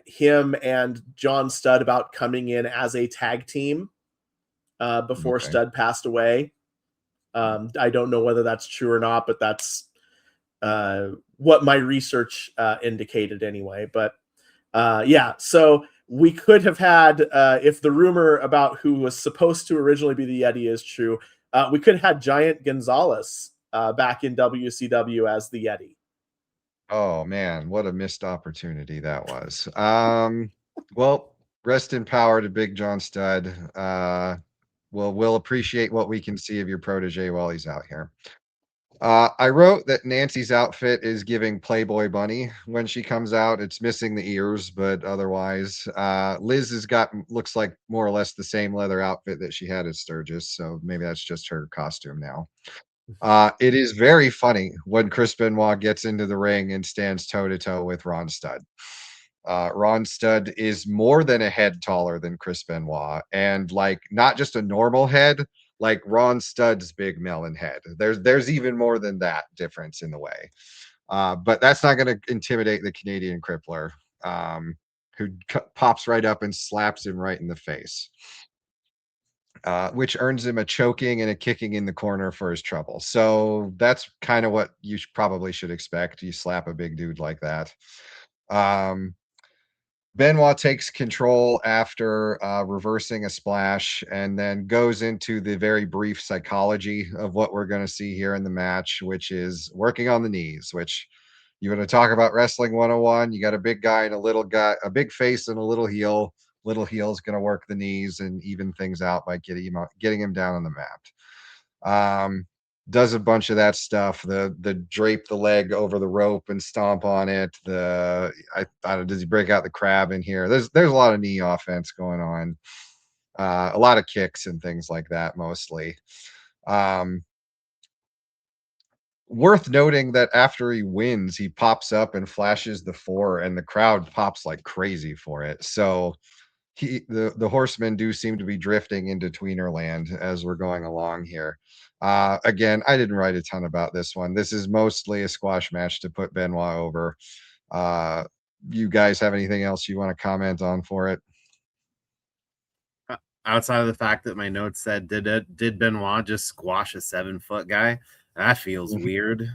him and John Studd about coming in as a tag team before Studd passed away. I don't know whether that's true or not, but that's what my research indicated anyway. But so we could have had, if the rumor about who was supposed to originally be the Yeti is true, we could have had Giant Gonzalez back in WCW as the Yeti. Oh man, what a missed opportunity that was. Well, rest in power to Big John Studd. We'll appreciate what we can see of your protege while he's out here. I wrote that Nancy's outfit is giving Playboy Bunny when she comes out. It's missing the ears, but otherwise, Liz has got looks like more or less the same leather outfit that she had at Sturgis. So maybe that's just her costume now. It is very funny when Chris Benoit gets into the ring and stands toe to toe with Ron Studd. Ron Studd is more than a head taller than Chris Benoit, and like not just a normal head, like Ron Studd's big melon head. There's even more than that difference in the way. But that's not going to intimidate the Canadian crippler, who pops right up and slaps him right in the face. Which earns him a choking and a kicking in the corner for his trouble. So that's kind of what you probably should expect. You slap a big dude like that. Benoit takes control after reversing a splash and then goes into the very brief psychology of what we're going to see here in the match, which is working on the knees, which you want to talk about wrestling 101. You got a big guy and a little guy, a big face and a little heel. Little heel is going to work the knees and even things out by getting him down on the mat. Does a bunch of that stuff. The drape the leg over the rope and stomp on it. I don't know, does he break out the crab in here? There's a lot of knee offense going on. A lot of kicks and things like that mostly. Worth noting that after he wins, he pops up and flashes the 4, and the crowd pops like crazy for it. So the horsemen do seem to be drifting into tweener land as we're going along here. Again, I didn't write a ton about this one. This is mostly a squash match to put Benoit over. You guys have anything else you want to comment on for it? Outside of the fact that my notes said, did Benoit just squash a 7-foot guy? That feels weird.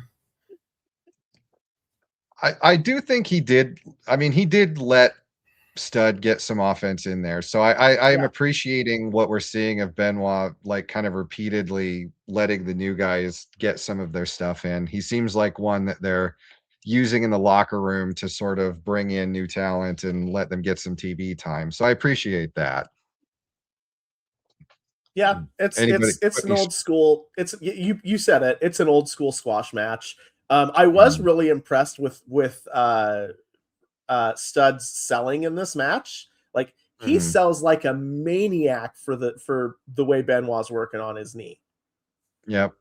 I do think he did. I mean, he did let Studd get some offense in there. So I am appreciating what we're seeing of Benoit, like kind of repeatedly letting the new guys get some of their stuff in. He seems like one that they're using in the locker room to sort of bring in new talent and let them get some TV time. So I appreciate that. Yeah, it's an old school. It's you said it. It's an old school squash match. I was really impressed with Studd's selling in this match. Like he sells like a maniac for the way Benoit's working on his knee. Yep.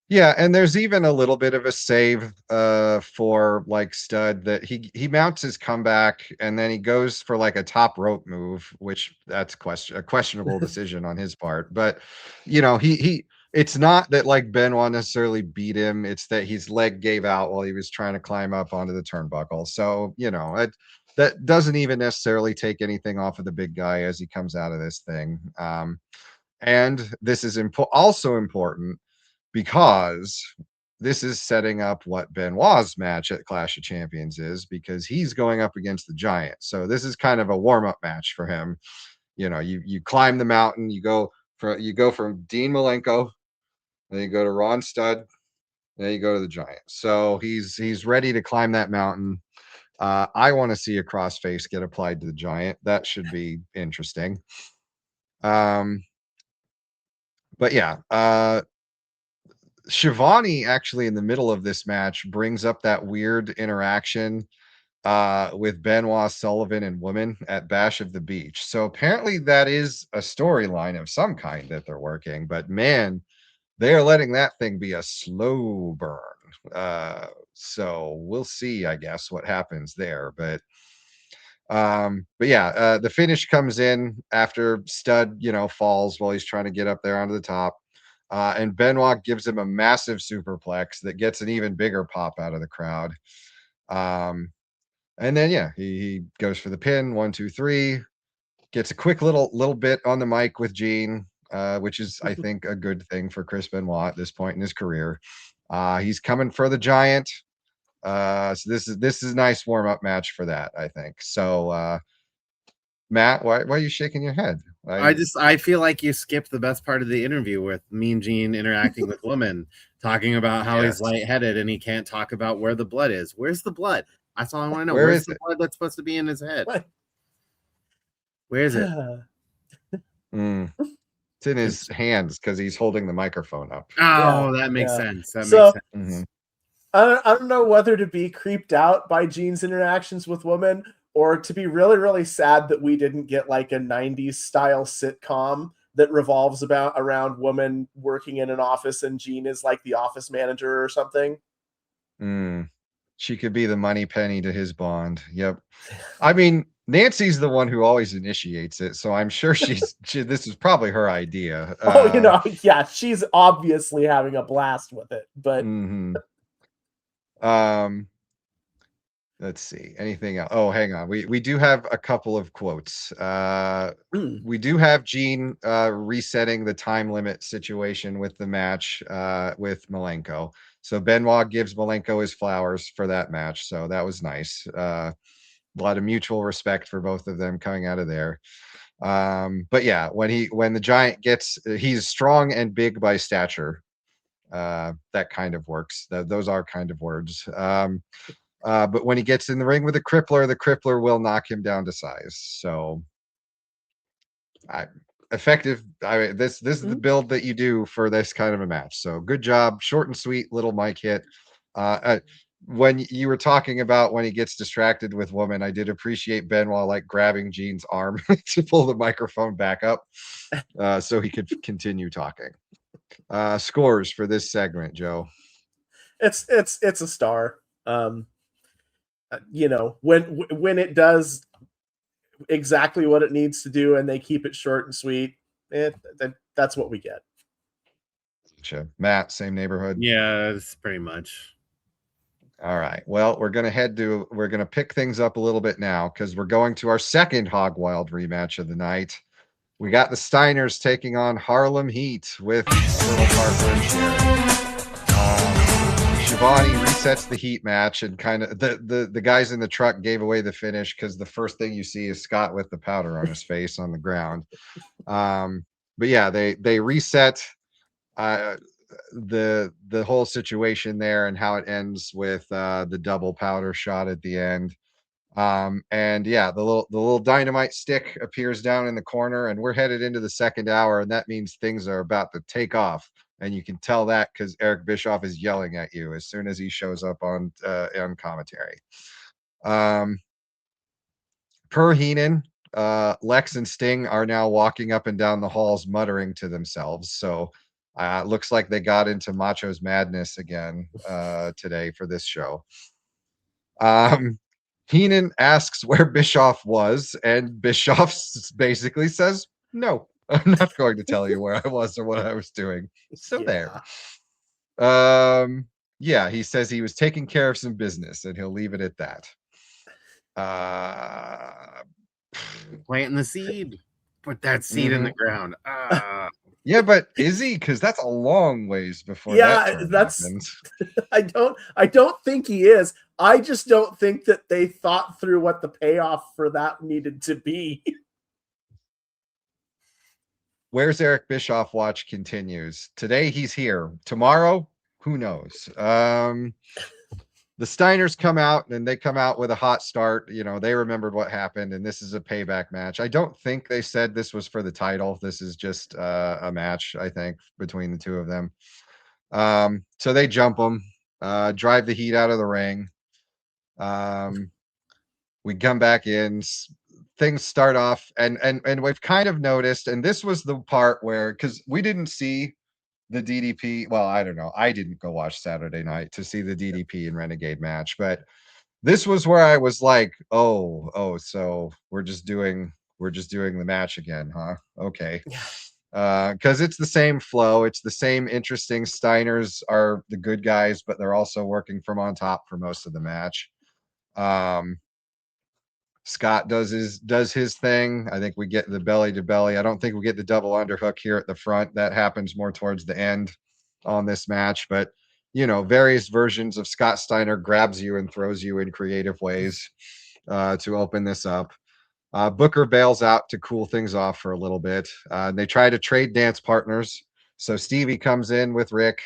Yeah, and there's even a little bit of a save for like Studd that he mounts his comeback and then he goes for like a top rope move, which that's a questionable decision on his part. But you know, he it's not that like Benoit necessarily beat him, it's that his leg gave out while he was trying to climb up onto the turnbuckle. So, you know, that doesn't even necessarily take anything off of the big guy as he comes out of this thing. And this is also important because this is setting up what Benoit's match at Clash of Champions is, because he's going up against the Giant. So this is kind of a warm-up match for him. You know, you climb the mountain, you go from Dean Malenko, then you go to Ron Studd, then you go to the Giant. So he's ready to climb that mountain. I want to see a crossface get applied to the Giant. That should be interesting. But yeah, Shivani actually in the middle of this match brings up that weird interaction with Benoit, Sullivan, and Woman at Bash of the Beach. So apparently that is a storyline of some kind that they're working, but man, they are letting that thing be a slow burn. So we'll see, I guess, what happens there. But yeah, the finish comes in after Studd, you know, falls while he's trying to get up there onto the top. And Benoit gives him a massive superplex that gets an even bigger pop out of the crowd. And then, yeah, he goes for the pin, 1, 2, 3, gets a quick little bit on the mic with Gene, which is, I think, a good thing for Chris Benoit at this point in his career. He's coming for the Giant. So this is a nice warm-up match for that, I think. So Matt, why are you shaking your head? I feel like you skipped the best part of the interview with Mean Gene interacting with woman, talking about how he's lightheaded and he can't talk about where the blood is. Where's the blood? That's all I want to know. Where's the blood that's supposed to be in his head? What? Where is it? It's in his hands because he's holding the microphone up. Oh, that makes sense. That makes sense. Mm-hmm. I don't know whether to be creeped out by Gene's interactions with women or to be really, really sad that we didn't get like a 90s style sitcom that revolves around women working in an office and Gene is like the office manager or something. She could be the money penny to his Bond. Yep. I mean, Nancy's the one who always initiates it, so I'm sure this is probably her idea. She's obviously having a blast with it, but let's see. Anything else? Oh, hang on. We do have a couple of quotes. We do have Gene resetting the time limit situation with the match with Malenko. So Benoit gives Malenko his flowers for that match. So that was nice. A lot of mutual respect for both of them coming out of there. But yeah, when the Giant he's strong and big by stature. That kind of works. Those are kind of words. But when he gets in the ring with the crippler will knock him down to size. So effective. This is the build that you do for this kind of a match. So good job. Short and sweet little mic hit. When you were talking about when he gets distracted with woman, I did appreciate Benoit like grabbing Gene's arm to pull the microphone back up so he could continue talking. Scores for this segment, Joe. It's a star. When it does exactly what it needs to do and they keep it short and sweet, that's what we get. Gotcha. Matt, same neighborhood? Yeah, it's pretty much. All right. Well, we're going to pick things up a little bit now because we're going to our second Hog Wild rematch of the night. We got the Steiners taking on Harlem Heat with Little Harper and Sharon. Shivani resets the Heat match and kind of the guys in the truck gave away the finish because the first thing you see is Scott with the powder on his face on the ground. But yeah, they reset the whole situation there and how it ends with the double powder shot at the end. And yeah, the little dynamite stick appears down in the corner and we're headed into the second hour, and that means things are about to take off. And you can tell that because Eric Bischoff is yelling at you as soon as he shows up on commentary. Per Heenan, Lex and Sting are now walking up and down the halls muttering to themselves. So looks like they got into Macho's madness again today for this show. Heenan asks where Bischoff was, and Bischoff basically says, "No, I'm not going to tell you where I was or what I was doing." So there. Yeah, he says he was taking care of some business, and he'll leave it at that. Planting the seed. Put that seed in the ground. Yeah, but is he? Because that's a long ways before. Happens. I don't think he is. I just don't think that they thought through what the payoff for that needed to be. Where's Eric Bischoff watch continues. Today he's here. Tomorrow, who knows? The Steiners come out and they come out with a hot start. You know, they remembered what happened, and this is a payback match. I don't think they said this was for the title. This is just a match, I think, between the two of them. So they jump them, drive the Heat out of the ring. We come back in. Things start off, and we've kind of noticed, and this was the part where, because we didn't see the DDP. Well, I don't know. I didn't go watch Saturday night to see the DDP and Renegade match, but this was where I was like, oh, so we're just doing the match again, huh? Okay. Because it's the same flow, it's the same interesting. Steiners are the good guys, but they're also working from on top for most of the match. Scott does his thing. I think we get the belly to belly. I don't think we get the double underhook here at the front. That happens more towards the end on this match. But, you know, various versions of Scott Steiner grabs you and throws you in creative ways to open this up. Booker bails out to cool things off for a little bit. They try to trade dance partners. So Stevie comes in with Rick.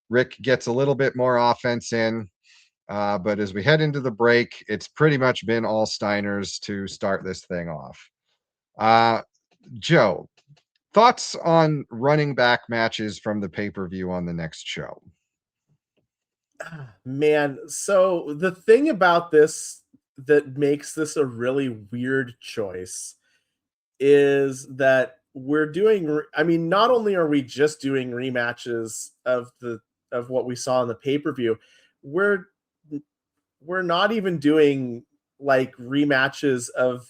Rick gets a little bit more offense in. But as we head into the break, it's pretty much been all Steiners to start this thing off. Joe, thoughts on running back matches from the pay-per-view on the next show? Man, so the thing about this that makes this a really weird choice is that we're doing, I mean, not only are we just doing rematches of what we saw in the pay-per-view, we're not even doing like rematches of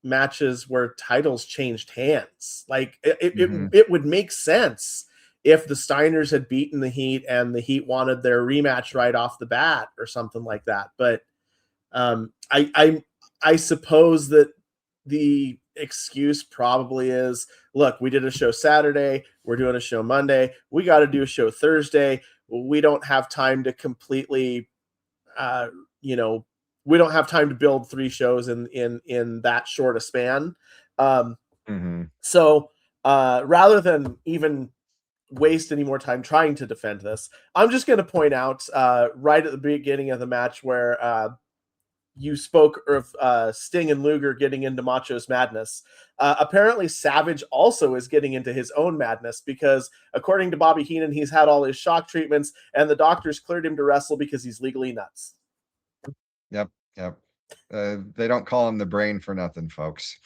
matches where titles changed hands. Like it would make sense if the Steiners had beaten the Heat and the Heat wanted their rematch right off the bat or something like that. But I suppose that the excuse probably is, look, we did a show Saturday, we're doing a show Monday, we got to do a show Thursday. We don't have time to completely, we don't have time to build 3 shows in that short a span. So rather than even waste any more time trying to defend this, I'm just going to point out right at the beginning of the match where you spoke of Sting and Luger getting into Macho's madness. Apparently Savage also is getting into his own madness because according to Bobby Heenan, he's had all his shock treatments and the doctors cleared him to wrestle because he's legally nuts. Yep. They don't call him the brain for nothing, folks.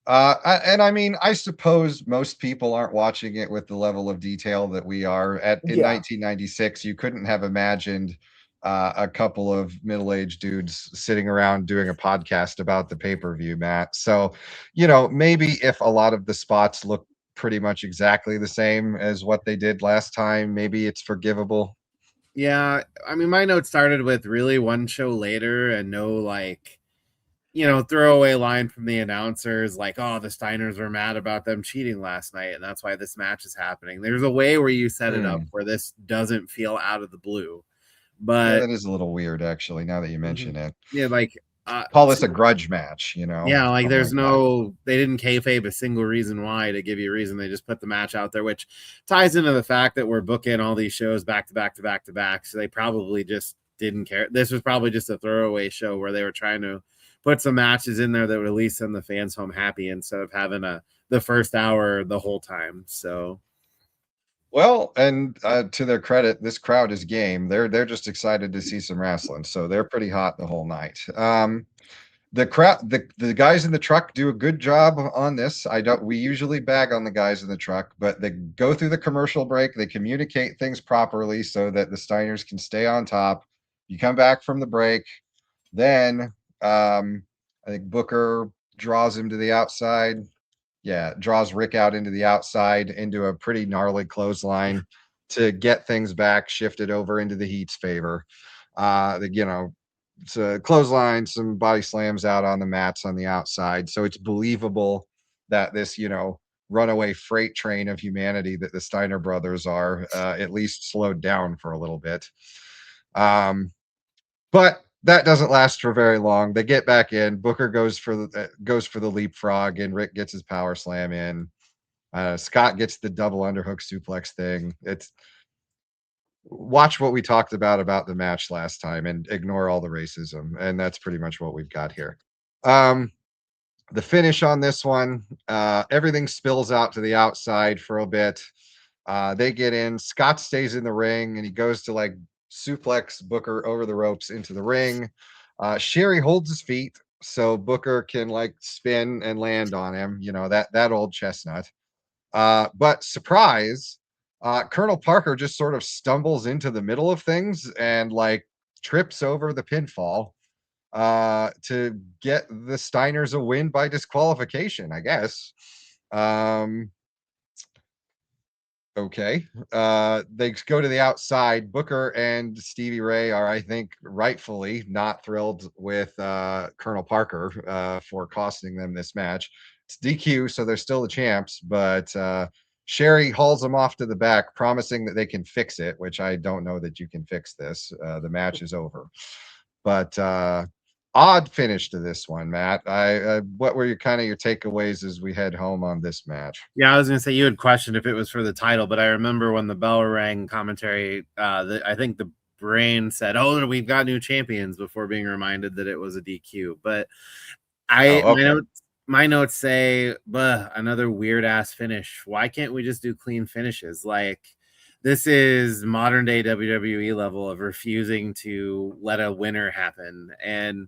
And I mean, I suppose most people aren't watching it with the level of detail that we are. In 1996, you couldn't have imagined a couple of middle-aged dudes sitting around doing a podcast about the pay-per-view, Matt. So, maybe if a lot of the spots look pretty much exactly the same as what they did last time, maybe it's forgivable. Yeah, I mean, my note started with really one show later and no throwaway line from the announcers like, oh, the Steiners were mad about them cheating last night and that's why this match is happening. There's a way where you set it up where this doesn't feel out of the blue. But that is a little weird, actually, now that you mention it. Yeah, like call this a grudge match, Yeah, like there's they didn't kayfabe a single reason why to give you a reason. They just put the match out there, which ties into the fact that we're booking all these shows back to back to back to back. So they probably just didn't care. This was probably just a throwaway show where they were trying to put some matches in there that would at least send the fans home happy instead of having the first hour the whole time. So. Well, and to their credit, this crowd is game. They're just excited to see some wrestling, so they're pretty hot the whole night. The crowd, the guys in the truck do a good job on this. We usually bag on the guys in the truck, but they go through the commercial break. They communicate things properly so that the Steiners can stay on top. You come back from the break, then I think Booker draws him to the outside. Yeah, draws Rick out into the outside into a pretty gnarly clothesline to get things back, shifted over into the Heat's favor. It's a clothesline, some body slams out on the mats on the outside. So it's believable that this, runaway freight train of humanity that the Steiner brothers are at least slowed down for a little bit. But that doesn't last for very long. They get back in. Booker goes for the leapfrog, and Rick gets his power slam in. Scott gets the double underhook suplex thing. Watch what we talked about the match last time, and ignore all the racism, and that's pretty much what we've got here. The finish on this one, everything spills out to the outside for a bit. They get in. Scott stays in the ring, and he goes to suplex Booker over the ropes into the ring. Sherry holds his feet so Booker can spin and land on him, that old chestnut. But surprise, Colonel Parker just sort of stumbles into the middle of things and trips over the pinfall to get the Steiners a win by disqualification, I guess. Okay. They go to the outside. Booker and Stevie Ray are, I think, rightfully not thrilled with Colonel Parker for costing them this match. It's DQ, so they're still the champs, but Sherry hauls them off to the back, promising that they can fix it, which I don't know that you can fix this. The match is over. But odd finish to this one, Matt. What were your takeaways as we head home on this match? Yeah, I was gonna say you had questioned if it was for the title, but I remember when the bell rang commentary, I think the brain said, "Oh, we've got new champions," before being reminded that it was a DQ. But Okay. my notes say, another weird ass finish. Why can't we just do clean finishes? Like, this is modern day WWE level of refusing to let a winner happen. And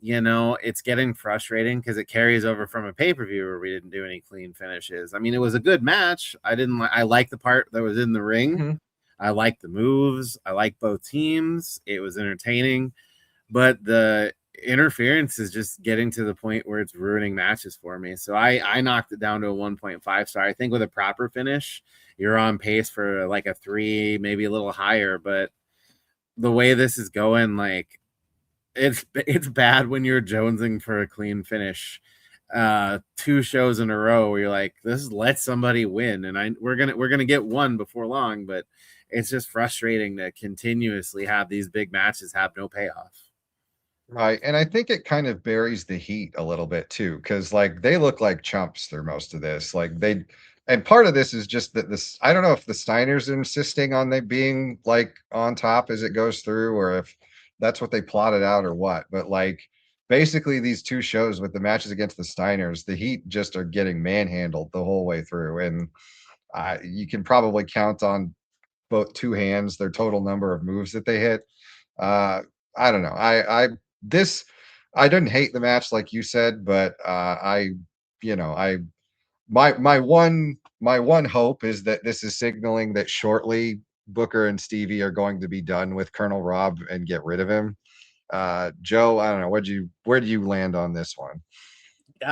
it's getting frustrating because it carries over from a pay-per-view where we didn't do any clean finishes. I mean, it was a good match. I like the part that was in the ring. Mm-hmm. I like the moves. I like both teams. It was entertaining, but the interference is just getting to the point where it's ruining matches for me. So I knocked it down to a 1.5 star. I think with a proper finish, you're on pace for like a 3, maybe a little higher, but the way this is going, like, it's bad when you're jonesing for a clean finish 2 shows in a row where you're like, this let somebody win, and we're gonna get one before long, but it's just frustrating to continuously have these big matches have no payoff. Right, and I think it kind of buries the Heat a little bit too, because like they look like chumps through most of this. And part of this is just that I don't know if the Steiners are insisting on they being like on top as it goes through, or if that's what they plotted out or what. But like basically these 2 shows with the matches against the Steiners, the Heat just are getting manhandled the whole way through, and you can probably count on both 2 hands their total number of moves that they hit. I don't know. This I didn't hate the match like you said, but my one hope is that this is signaling that shortly Booker and Stevie are going to be done with Colonel Rob and get rid of him. Joe, I don't know. Where do you land on this one?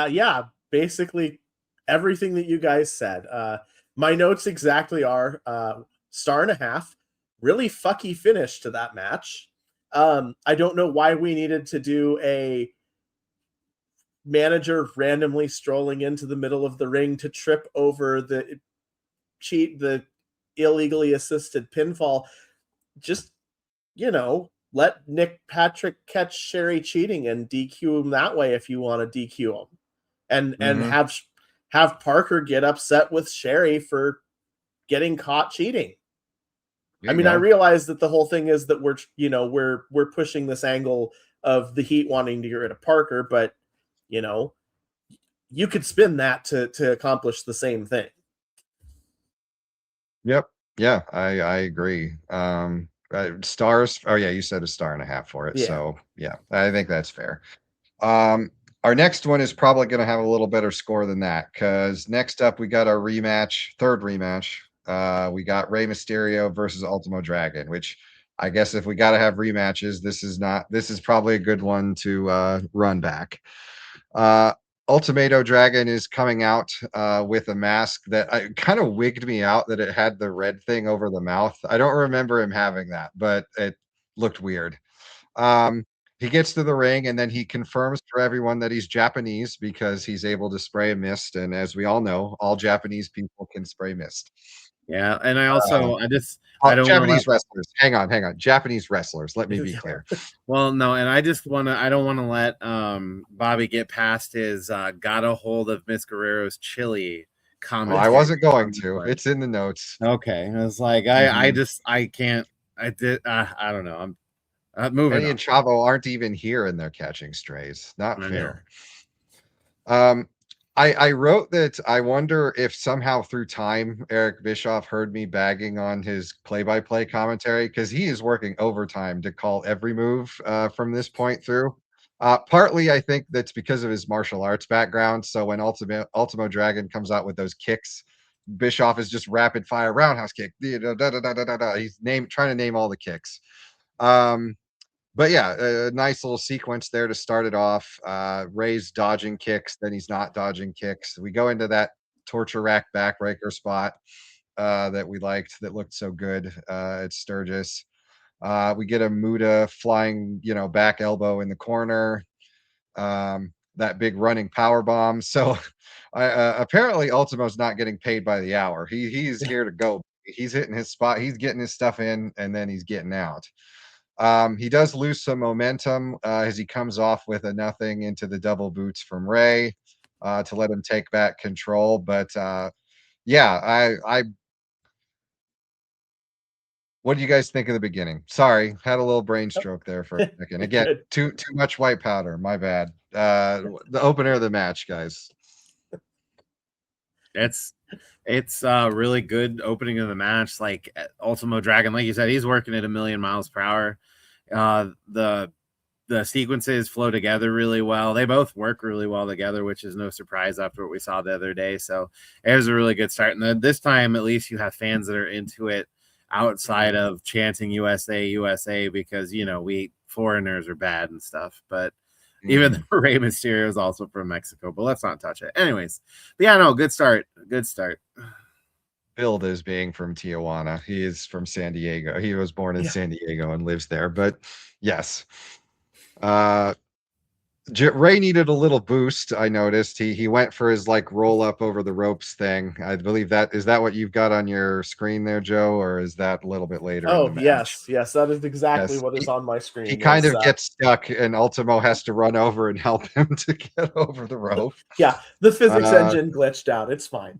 Yeah, basically everything that you guys said. My notes exactly are 1.5 stars. Really fucky finish to that match. I don't know why we needed to do a manager randomly strolling into the middle of the ring to trip over the illegally assisted pinfall. Just, let Nick Patrick catch Sherry cheating and DQ him that way if you want to DQ him. And have Parker get upset with Sherry for getting caught cheating. I mean, I realize that the whole thing is that we're pushing this angle of the Heat wanting to get rid of Parker, but you could spin that to accomplish the same thing. Yep. Yeah, I agree. Stars. Oh yeah, you said 1.5 stars for it. Yeah. So yeah, I think that's fair. Our next one is probably going to have a little better score than that, because next up we got our third rematch. We got Rey Mysterio versus Ultimo Dragon, which I guess if we got to have rematches, this is probably a good one to run back. Ultimato Dragon is coming out with a mask that kind of wigged me out that it had the red thing over the mouth. I don't remember him having that, but it looked weird. He gets to the ring and then he confirms for everyone that he's Japanese because he's able to spray a mist. And as we all know, all Japanese people can spray mist. Yeah, and I also I don't Japanese wrestlers. Hang on. Japanese wrestlers. Let me be clear. Well, no, and I don't want to let Bobby get past his got a hold of Miss Guerrero's chili comment. Well, I wasn't going to. It's in the notes. Okay, I was like, I can't. I don't know. I'm moving. Eddie and Chavo aren't even here, and they're catching strays. Not fair. I wrote that I wonder if somehow through time Eric Bischoff heard me bagging on his play-by-play commentary, because he is working overtime to call every move from this point through. Partly, I think that's because of his martial arts background. So when Ultimo Dragon comes out with those kicks, Bischoff is just rapid fire roundhouse kick. He's trying to name all the kicks. But yeah, a nice little sequence there to start it off. Ray's dodging kicks, then he's not dodging kicks. We go into that torture rack backbreaker spot that we liked, that looked so good at Sturgis. We get a Muda flying, back elbow in the corner. That big running power bomb. So apparently Ultimo's not getting paid by the hour. He's here to go. He's hitting his spot. He's getting his stuff in, and then he's getting out. He does lose some momentum as he comes off with a nothing into the double boots from Ray to let him take back control. But yeah, I what do you guys think of the beginning? Sorry, had a little brain stroke there for a second. Again, Good. too much white powder. My bad. The opener of the match, guys. It's a really good opening of the match. Like Ultimo Dragon, like you said, he's working at 1,000,000 miles per hour. The sequences flow together really well. They both work really well together, which is no surprise after what we saw the other day. So it was a really good start. And this time, at least you have fans that are into it outside of chanting USA, USA, because, you know, we foreigners are bad and stuff. But even though Rey Mysterio is also from Mexico, but let's not touch it. Anyways, but yeah, no, good start. Good start. Billed as being from Tijuana. He is from San Diego. He was born in San Diego and lives there. But yes. Ray needed a little boost. I noticed he went for his like roll up over the ropes thing. I believe that is that what you've got on your screen there, Joe, or is that a little bit later? Oh, in the match? yes, that is exactly what is on my screen. He kind of gets stuck, and Ultimo has to run over and help him to get over the rope. Yeah, the physics engine glitched out. It's fine.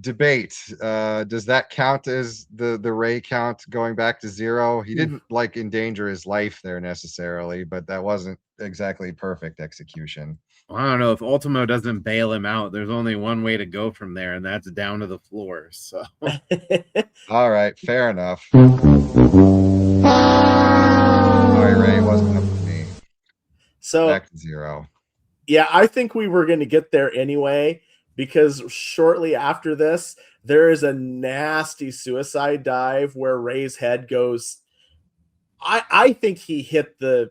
Debate. Does that count as the Ray count going back to 0? He didn't like endanger his life there necessarily, but that wasn't exactly perfect execution. I don't know if Ultimo doesn't bail him out. There's only one way to go from there, and that's down to the floor. So, all right, fair enough. Sorry, Ray, wasn't up to me. So back to 0. Yeah, I think we were going to get there anyway, because shortly after this, there is a nasty suicide dive where Ray's head goes. I think he hit the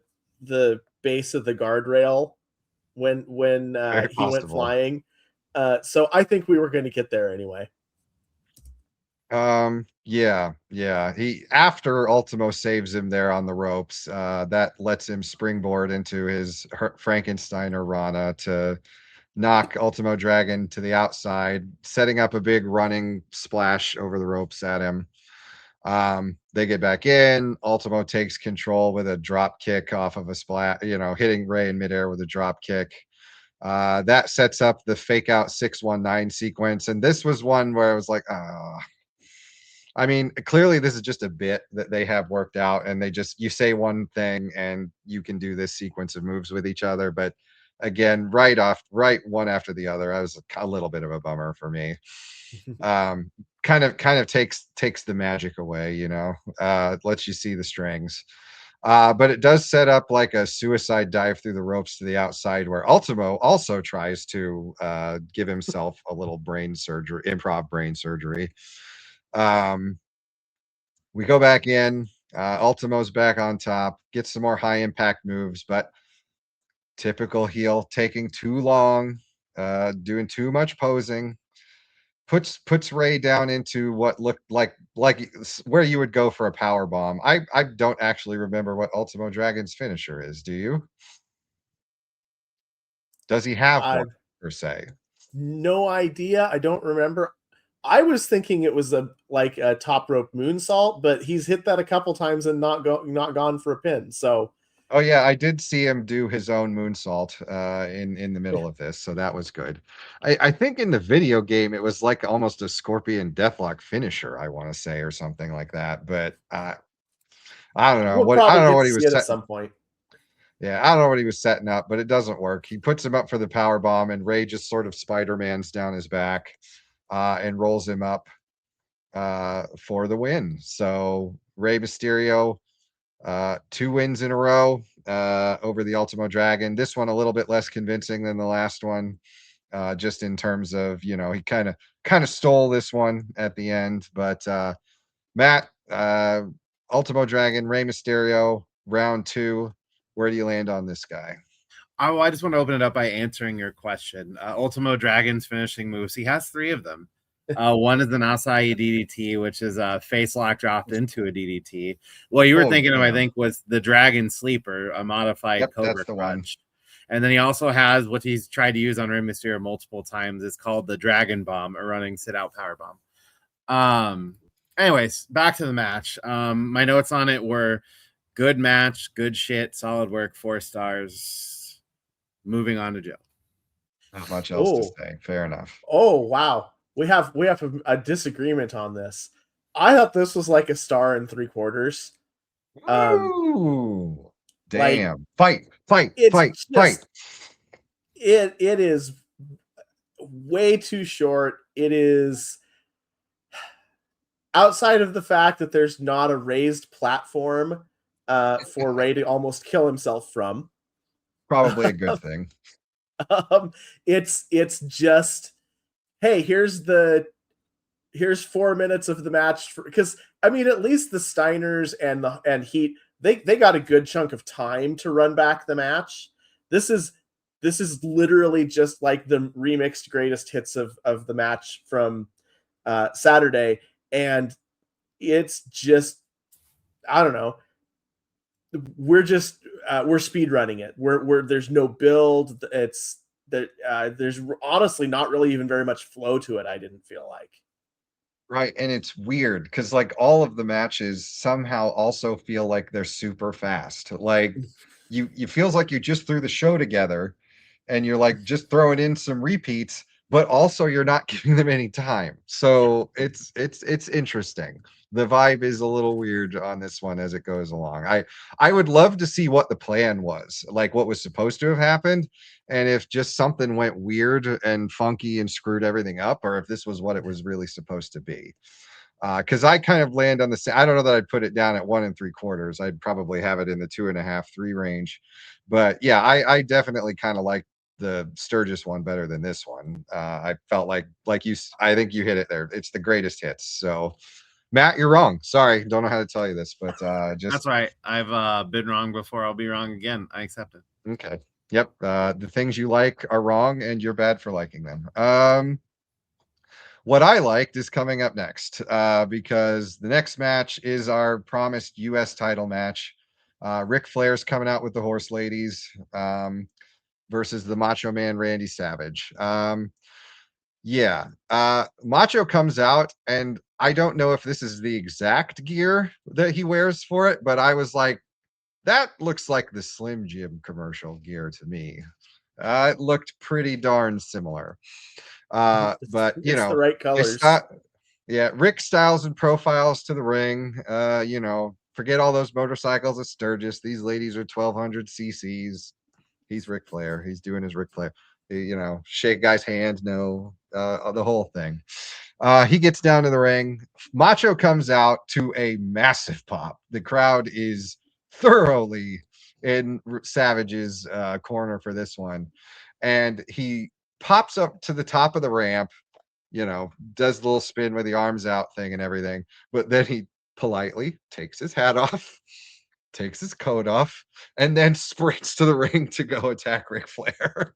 base of the guardrail when he went flying. So I think we were going to get there anyway. Yeah. He after Ultimo saves him there on the ropes, that lets him springboard into his Frankensteiner Rana to knock Ultimo Dragon to the outside, setting up a big running splash over the ropes at him. They get back in. Ultimo takes control with a drop kick off of a splash, hitting Ray in midair with a drop kick. That sets up the fake out 619 sequence. And this was one where I was like, I mean, clearly this is just a bit that they have worked out, and you say one thing and you can do this sequence of moves with each other. But again, right one after the other, I was a little bit of a bummer for me. Kind of takes the magic away, lets you see the strings. But it does set up like a suicide dive through the ropes to the outside, where Ultimo also tries to give himself a little improv brain surgery. We go back in. Ultimo's back on top, gets some more high impact moves, but typical heel, taking too long, doing too much posing. Puts Ray down into what looked like where you would go for a power bomb. I don't actually remember what Ultimo Dragon's finisher is. Do you? Does he have one per se? No idea. I don't remember. I was thinking it was a top rope moonsault, but he's hit that a couple times and not gone for a pin. So. Oh yeah, I did see him do his own moonsault in the middle of this, so that was good. I think in the video game it was like almost a Scorpion Deathlock finisher, I want to say, or something like that. But I don't know I don't know what he was at some point. Yeah, I don't know what he was setting up, but it doesn't work. He puts him up for the power bomb, and Ray just sort of Spider-Mans down his back and rolls him up for the win. So Rey Mysterio, 2 wins in a row over the Ultimo Dragon. This one a little bit less convincing than the last one, just in terms of, he kind of stole this one at the end. But Matt, Ultimo Dragon, Rey Mysterio, round 2. Where do you land on this guy? Oh, I just want to open it up by answering your question. Ultimo Dragon's finishing moves. He has 3 of them. One is an Asai DDT, which is a face lock dropped into a DDT. What you were thinking of, I think, was the Dragon Sleeper, a modified Cobra Crunch. And then he also has what he's tried to use on Rey Mysterio multiple times. It's called the Dragon Bomb, a running sit-out power bomb. anyways, back to the match. My notes on it were good match, good shit, solid work, 4 stars. Moving on to Joe. Not much else to say. Fair enough. Oh wow, we have a disagreement on this. I thought this was like a 1.75 stars. Ooh, damn! Like, fight! It is way too short. It is, outside of the fact that there's not a raised platform for Ray to almost kill himself from. Probably a good thing. It's just, hey, here's 4 minutes of the match, because I mean, at least the Steiners and Heat, they got a good chunk of time to run back the match. This is literally just like the remixed greatest hits of the match from Saturday, and it's just, I don't know. We're speed running it. There's no build. It's that there's honestly not really even very much flow to it. I didn't feel like. Right, and it's weird because like all of the matches somehow also feel like they're super fast. Like you feels like you just threw the show together and you're like just throwing in some repeats, but also you're not giving them any time. So it's interesting. The vibe is a little weird on this one as it goes along. I would love to see what the plan was, like what was supposed to have happened, and if just something went weird and funky and screwed everything up, or if this was what it was really supposed to be. Because I kind of land on the same. I don't know that I'd put it down at 1 3/4. I'd probably have it in the 2.5, 3 range. But yeah, I definitely kind of like the Sturgis one better than this one. I felt like I think you hit it there. It's the greatest hits. So Matt, you're wrong. Sorry, don't know how to tell you this, but just that's right. I've been wrong before. I'll be wrong again. I accept it. Okay. Yep. The things you like are wrong, and you're bad for liking them. What I liked is coming up next, because the next match is our promised U.S. title match. Ric Flair's coming out with the Horse Ladies versus the Macho Man Randy Savage. Macho comes out, and I don't know if this is the exact gear that he wears for it, but I was like, that looks like the Slim Jim commercial gear to me. It looked pretty darn similar. But you It's know, the right colors. Rick styles and profiles to the ring. Forget all those motorcycles at Sturgis. These ladies are 1200 cc's. He's Ric Flair. He's doing his Ric Flair. Shake guy's hand, no, the whole thing. He gets down to the ring. Macho comes out to a massive pop. The crowd is thoroughly in Savage's corner for this one. And he pops up to the top of the ramp, does the little spin with the arms out thing and everything. But then he politely takes his hat off, takes his coat off, and then sprints to the ring to go attack Ric Flair.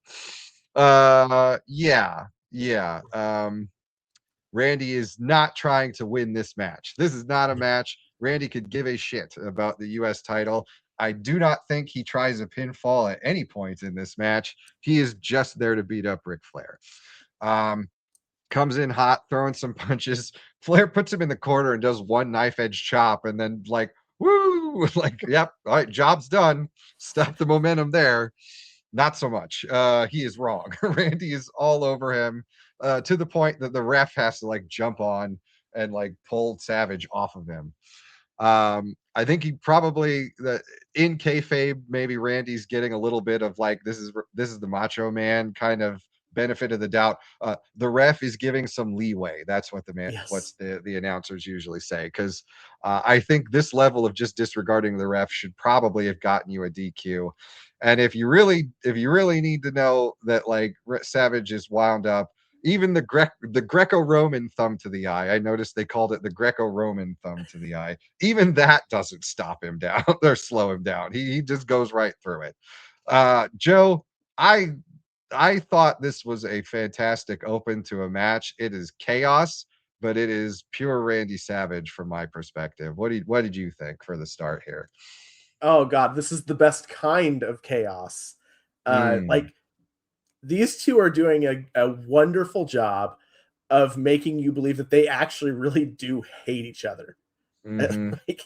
Randy is not trying to win this match. This is not a match Randy could give a shit about the U.S. title. I do not think he tries a pinfall at any point in this match. He is just there to beat up Ric Flair. Comes in hot, throwing some punches. Flair puts him in the corner and does one knife edge chop, and then woo, yep, all right, job's done. Stop the momentum there. Not so much. He is wrong. Randy is all over him, to the point that the ref has to jump on and pull Savage off of him. I think he probably in kayfabe, maybe Randy's getting a little bit of this is the Macho Man kind of benefit of the doubt. The ref is giving some leeway. That's what what's the announcers usually say, because I think this level of just disregarding the ref should probably have gotten you a DQ. And if you really need to know that Savage is wound up, even the Greco-Roman thumb to the eye. I noticed they called it the Greco-Roman thumb to the eye. Even that doesn't stop him down or slow him down. He just goes right through it. Joe, I thought this was a fantastic open to a match. It is chaos, but it is pure Randy Savage from my perspective. What did you think for the start here? Oh God, this is the best kind of chaos. These two are doing a wonderful job of making you believe that they actually really do hate each other. Mhm. Like,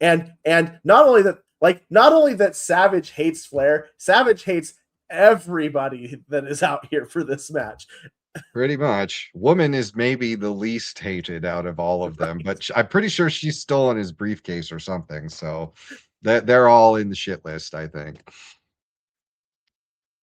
and not only that Savage hates Flair, Savage hates everybody that is out here for this match. Pretty much. Woman is maybe the least hated out of all of them, but I'm pretty sure she's stolen his briefcase or something. So they're all in the shit list, I think.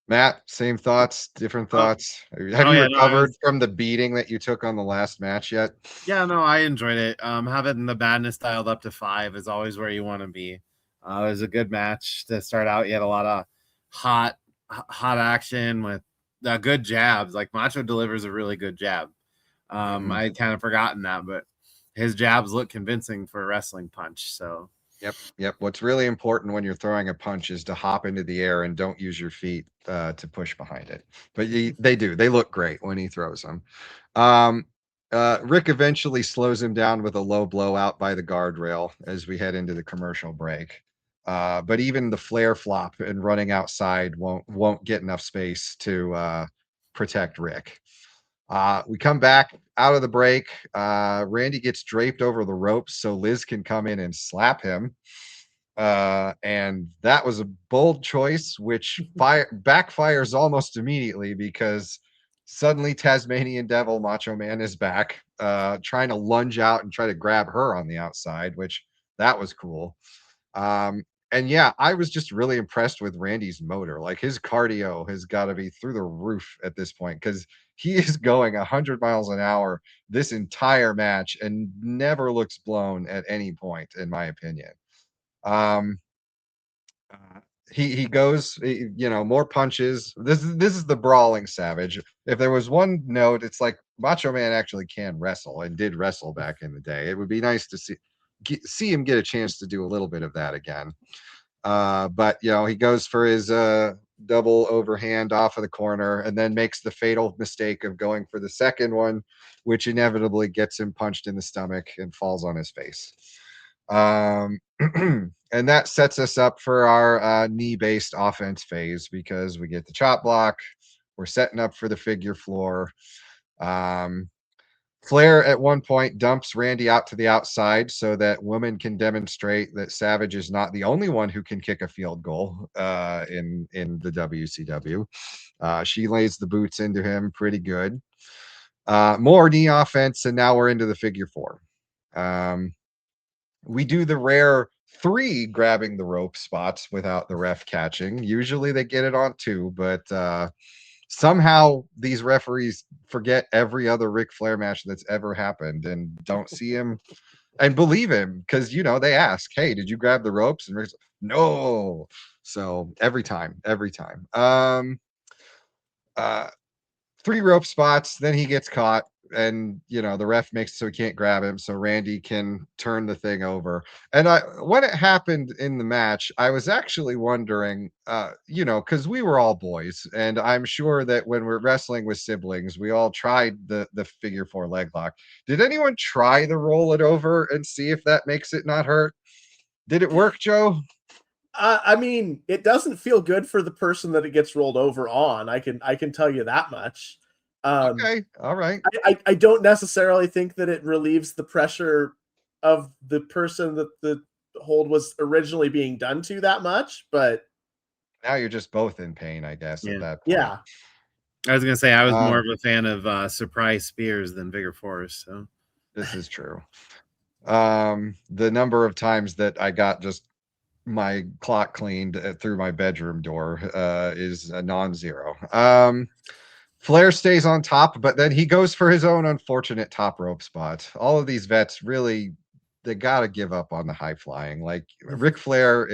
Matt, same thoughts, different Oh, thoughts. Have oh you yeah, no, I recovered was from the beating that you took on the last match yet? yeah, no, I enjoyed it. Having the badness dialed up to 5 is always where you want to be. It was a good match to start out. You had a lot of hot action with good jabs. Like Macho delivers a really good jab. I had kind of forgotten that, but his jabs look convincing for a wrestling punch. So Yep. What's really important when you're throwing a punch is to hop into the air and don't use your feet to push behind it. But they do. They look great when he throws them. Um, Rick eventually slows him down with a low blowout by the guardrail as we head into the commercial break. But even the flare flop and running outside won't get enough space to protect Rick. We come back out of the break. Randy gets draped over the ropes so Liz can come in and slap him. And that was a bold choice, which backfires almost immediately because suddenly Tasmanian Devil Macho Man is back, trying to lunge out and try to grab her on the outside, which that was cool. Um, and yeah, I was just really impressed with Randy's motor. Like his cardio has got to be through the roof at this point because he is going 100 miles an hour this entire match and never looks blown at any point, in my opinion. Um, uh, he goes, more punches. This is the brawling Savage. If there was one note, it's like Macho Man actually can wrestle and did wrestle back in the day. It would be nice to see him get a chance to do a little bit of that again. But he goes for his double overhand off of the corner and then makes the fatal mistake of going for the second one, which inevitably gets him punched in the stomach and falls on his face. Um, and that sets us up for our knee-based offense phase because we get the chop block. We're setting up for the figure floor. Flair at one point dumps Randy out to the outside so that Woman can demonstrate that Savage is not the only one who can kick a field goal in the WCW. She lays the boots into him pretty good. More knee offense, and now we're into the figure four. We do the rare 3 grabbing the rope spots without the ref catching. Usually they get it on 2, but somehow these referees forget every other Ric Flair match that's ever happened and don't see him and believe him because they ask, "Hey, did you grab the ropes?" And Ric's like, "No." So every time. Uh, 3 rope spots, then he gets caught, and the ref makes it so he can't grab him, so Randy can turn the thing over. And when it happened in the match, I was actually wondering, because we were all boys, and I'm sure that when we're wrestling with siblings, we all tried the figure 4 leg lock. Did anyone try to roll it over and see if that makes it not hurt? Did it work, Joe? I mean, it doesn't feel good for the person that it gets rolled over on. I can tell you that much. Okay, all right. I don't necessarily think that it relieves the pressure of the person that the hold was originally being done to that much, but Now you're just both in pain, I guess, at yeah, that point. yeah. I was gonna say I was more of a fan of surprise spears than Vigor Force. So This is true. The number of times that I got just my clock cleaned through my bedroom door is a non-zero. Flair stays on top, but then he goes for his own unfortunate top rope spot. All of these vets really, they gotta give up on the high flying. Like Ric Flair,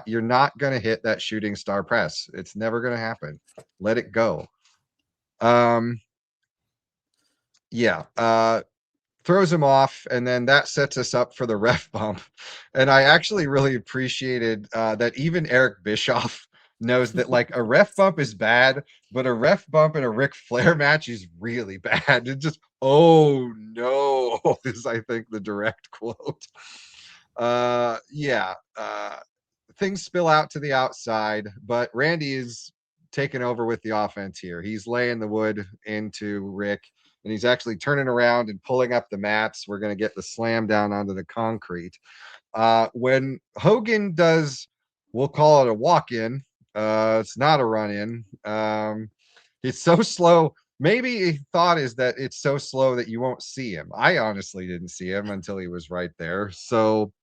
you're not gonna hit that shooting star press. It's never gonna happen. Let it go. Yeah. Throws him off, and then that sets us up for the ref bump. And I actually really appreciated that even Eric Bischoff knows that like a ref bump is bad, but a ref bump in a Ric Flair match is really bad. It just, oh no, is I think the direct quote. Yeah. Things spill out to the outside, but Randy is taking over with the offense here. He's laying the wood into Rick. and he's actually turning around and pulling up the mats. We're going to get the slam down onto the concrete. When Hogan does, we'll call it a walk-in. It's not a run-in. It's so slow. Maybe thought is that it's so slow that you won't see him. I honestly didn't see him until he was right there. So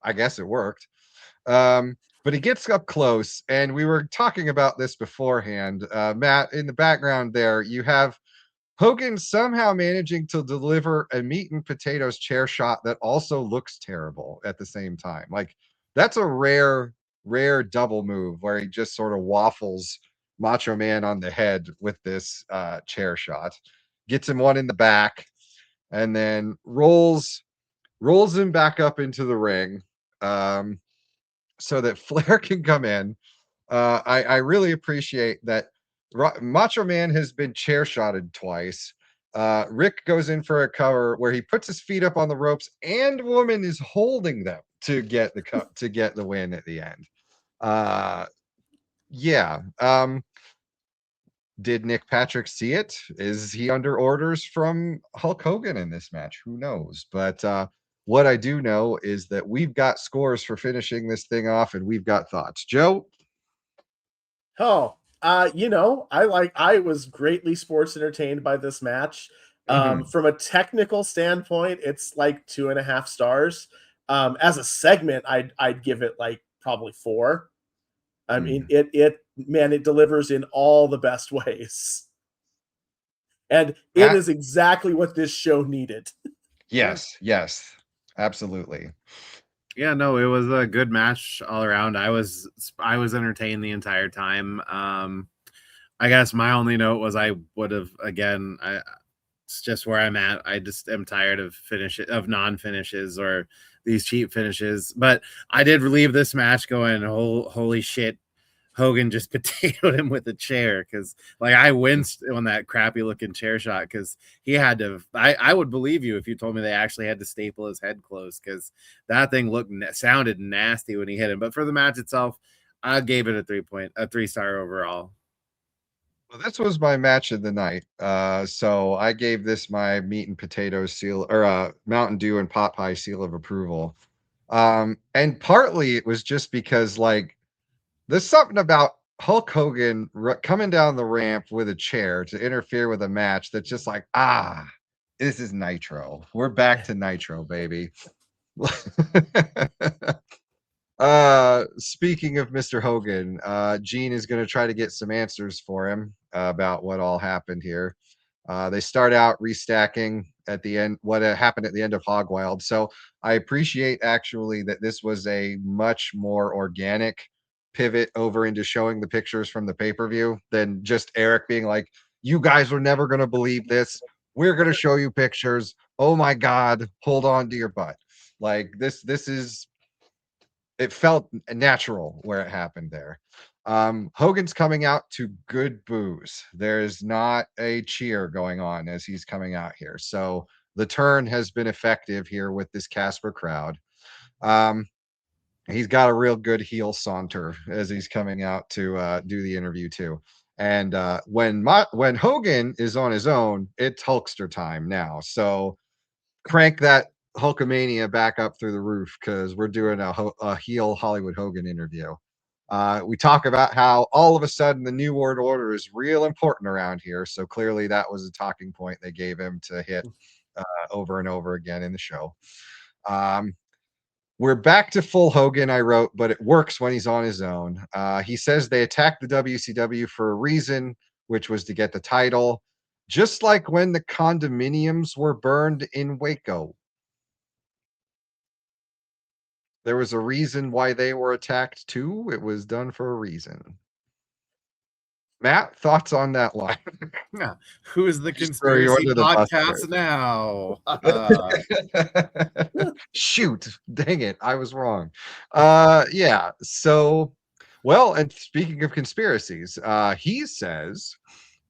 I guess it worked. But he gets up close, and we were talking about this beforehand. Matt, in the background there, you have Hogan somehow managing to deliver a meat and potatoes chair shot that also looks terrible at the same time. Like, that's a rare double move where he just sort of waffles Macho Man on the head with this chair shot, gets him one in the back, and then rolls him back up into the ring. So that Flair can come in. I really appreciate that Macho Man has been chair shotted twice. Rick goes in for a cover where he puts his feet up on the ropes, and Woman is holding them to get the win at the end. Yeah. Did Nick Patrick see it? Is he under orders from Hulk Hogan in this match? Who knows? But what I do know is that we've got scores for finishing this thing off, and we've got thoughts. Joe? Oh, I was greatly sports entertained by this match. From a technical standpoint, it's like 2.5 stars. As a segment, I'd give it like probably 4. I mean, it delivers in all the best ways. And it is exactly what this show needed. Yes, absolutely. Yeah, no, it was a good match all around. I was entertained the entire time. I guess my only note was I would have, again, it's just where I'm at. I just am tired of non-finishes or these cheap finishes. But I did leave this match going, holy shit, Hogan just potatoed him with a chair, because like I winced on that crappy looking chair shot, because he had to. I would believe you if you told me they actually had to staple his head close, because that thing sounded nasty when he hit him. But for the match itself, I gave it a 3-star overall. Well, this was my match of the night. So I gave this my meat and potatoes seal, or Mountain Dew and pot pie seal of approval. And partly it was just because like there's something about Hulk Hogan coming down the ramp with a chair to interfere with a match that's just like, this is Nitro. We're back to Nitro, baby. Speaking of Mr. Hogan, Gene is going to try to get some answers for him about what all happened here. They start out restacking at the end, what happened at the end of Hog Wild. So I appreciate actually that this was a much more organic pivot over into showing the pictures from the pay-per-view than just Eric being like, you guys are never going to believe this. We're going to show you pictures. Oh my God, hold on to your butt. Like this is, it felt natural where it happened there. Hogan's coming out to good boos. There's not a cheer going on as he's coming out here. So the turn has been effective here with this Casper crowd. He's got a real good heel saunter as he's coming out to do the interview too. And when Hogan is on his own, it's Hulkster time now. So crank that Hulkamania back up through the roof, because we're doing a heel Hollywood Hogan interview. We talk about how all of a sudden the New World Order is real important around here. So clearly that was a talking point they gave him to hit over and over again in the show. We're back to full Hogan, I wrote, but it works when he's on his own. He says they attacked the WCW for a reason, which was to get the title, just like when the condominiums were burned in Waco. There was a reason why they were attacked too. It was done for a reason. Matt, thoughts on that line? Yeah. Who is the Just throw you conspiracy under the bus podcast now? Shoot, dang it, I was wrong. Yeah, so, well, and speaking of conspiracies, he says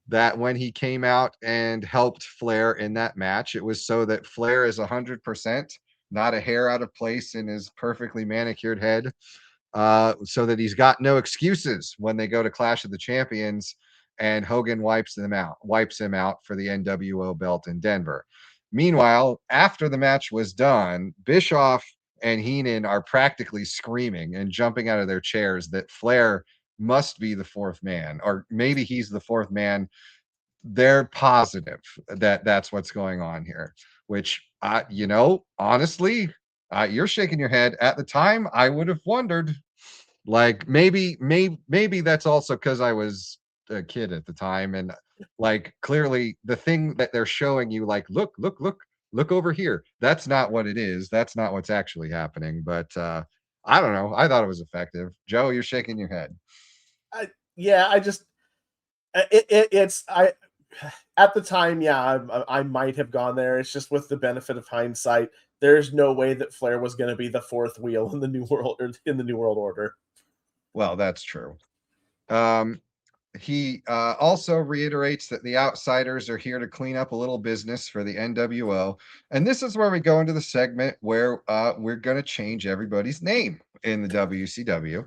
that when he came out and helped Flair in that match, it was so that Flair is 100%, not a hair out of place in his perfectly manicured head, so that he's got no excuses when they go to Clash of the Champions and Hogan wipes him out for the NWO belt in Denver. Meanwhile, after the match was done, Bischoff and Heenan are practically screaming and jumping out of their chairs that Flair must be the fourth man, or maybe he's the fourth man. They're positive that that's what's going on here, which, honestly, you're shaking your head. At the time, I would have wondered, like, maybe that's also because I was a kid at the time, and like clearly the thing that they're showing you, like, look over here, that's not what it is. That's not what's actually happening. But I don't know. I thought it was effective. Joe, you're shaking your head. It's at the time, I might have gone there. It's just with the benefit of hindsight, there's no way that Flair was going to be the fourth wheel in the new world order. Well, that's true. He also reiterates that the Outsiders are here to clean up a little business for the NWO. And this is where we go into the segment where we're going to change everybody's name in the WCW.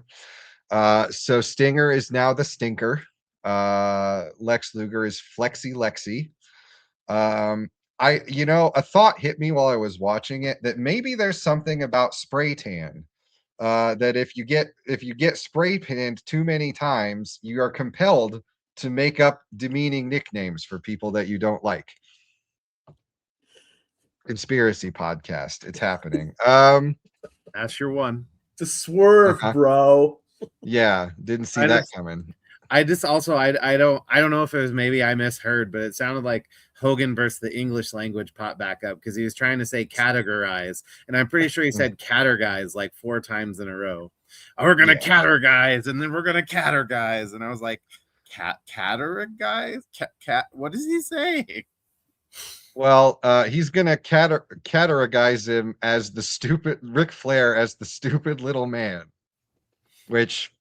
So Stinger is now the Stinker. Lex Luger is Flexi Lexi. A thought hit me while I was watching it that maybe there's something about spray tan. That if you get spray tanned too many times, you are compelled to make up demeaning nicknames for people that you don't like. Conspiracy podcast, it's happening. That's your one. To swerve, bro. Yeah, didn't see that coming. I just also I don't know if it was, maybe I misheard, but it sounded like Hogan versus the English language popped back up because he was trying to say categorize, and I'm pretty sure he said categorize like 4 times in a row. Oh, we're gonna categorize, and then we're gonna categorize, and I was like, categorize? What does he say? Well, he's gonna categorize him as the stupid Ric Flair, as the stupid little man, which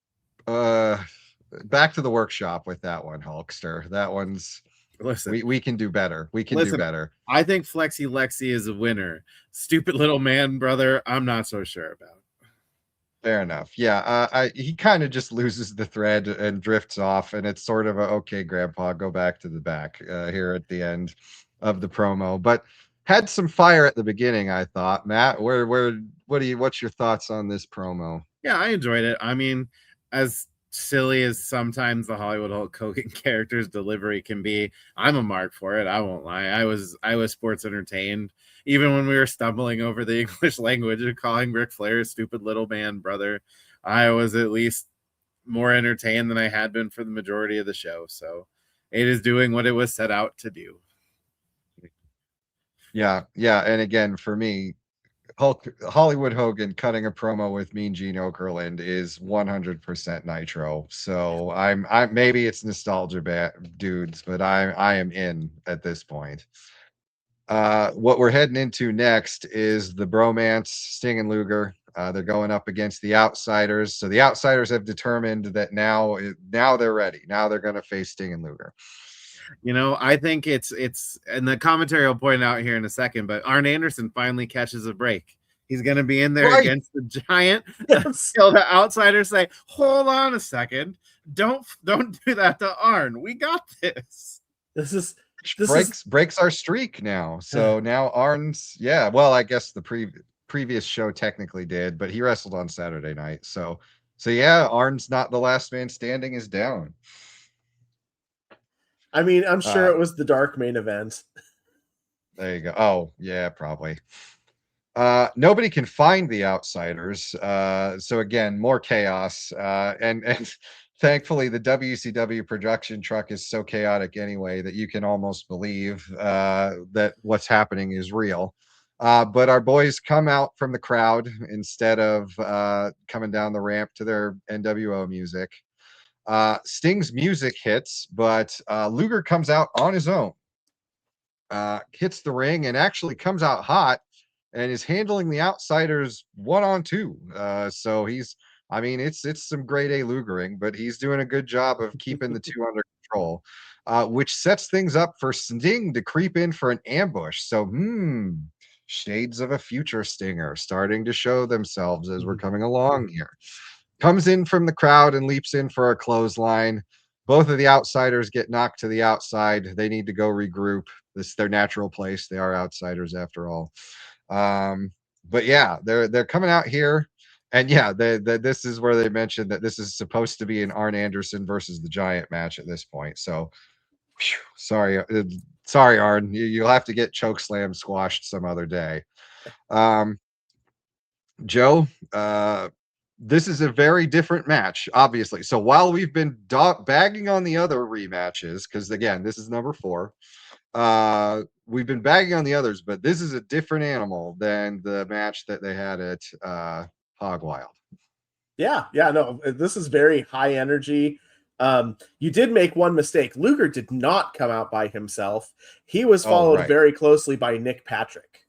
back to the workshop with that one, Hulkster. That one's, listen, we can do better. We can do better. I think Flexi Lexi is a winner. Stupid little man, brother, I'm not so sure about. Fair enough. Yeah, he kind of just loses the thread and drifts off, and it's sort of a, okay, Grandpa, go back to the back here at the end of the promo. But had some fire at the beginning, I thought. Matt, what's your thoughts on this promo? Yeah, I enjoyed it. I mean, as silly as sometimes the Hollywood Hulk Hogan character's delivery can be, I'm a mark for it. I won't lie. I was sports entertained, even when we were stumbling over the English language and calling Ric Flair a stupid little man, brother. I was at least more entertained than I had been for the majority of the show. So it is doing what it was set out to do. Yeah, and again, for me, Hollywood Hogan cutting a promo with Mean Gene Okerlund is 100% Nitro. So I'm maybe it's nostalgia dudes, but I am in at this point. What we're heading into next is the bromance, Sting and Luger. They're going up against the Outsiders. So the Outsiders have determined that now they're ready. Now they're going to face Sting and Luger. I think it's and the commentary will point out here in a second, but Arn Anderson finally catches a break. He's going to be in there against the Giant until the Outsiders say, hold on a second. Don't do that to Arn. We got this. This breaks our streak now. So now Arn's, well, I guess the previous show technically did, but he wrestled on Saturday night. So Arn's not the last man standing, is down. I mean, I'm sure it was the dark main event. There you go. Oh, yeah, probably. Nobody can find the Outsiders. So again, more chaos. And thankfully, the WCW production truck is so chaotic anyway that you can almost believe that what's happening is real. But our boys come out from the crowd instead of coming down the ramp to their NWO music. Sting's music hits, but Luger comes out on his own, hits the ring, and actually comes out hot and is handling the Outsiders 1-on-2. So it's some grade A Lugering, but he's doing a good job of keeping the two under control, which sets things up for Sting to creep in for an ambush. So, shades of a future Stinger starting to show themselves as we're coming along here. Comes in from the crowd and leaps in for a clothesline, both of the outsiders get knocked to the outside. They need to go regroup. This is their natural place. They are outsiders after all. But yeah, they're coming out here, and yeah, this is where they mentioned that this is supposed to be an Arn Anderson versus the Giant match at this point. So, sorry, Arn, you'll have to get chokeslam squashed some other day. Joe, this is a very different match, obviously. So while we've been bagging on the other rematches, because again, this is number 4, we've been bagging on the others, but this is a different animal than the match that they had at Hog Wild. Yeah, no, this is very high energy. You did make one mistake. Luger did not come out by himself. He was followed very closely by Nick Patrick.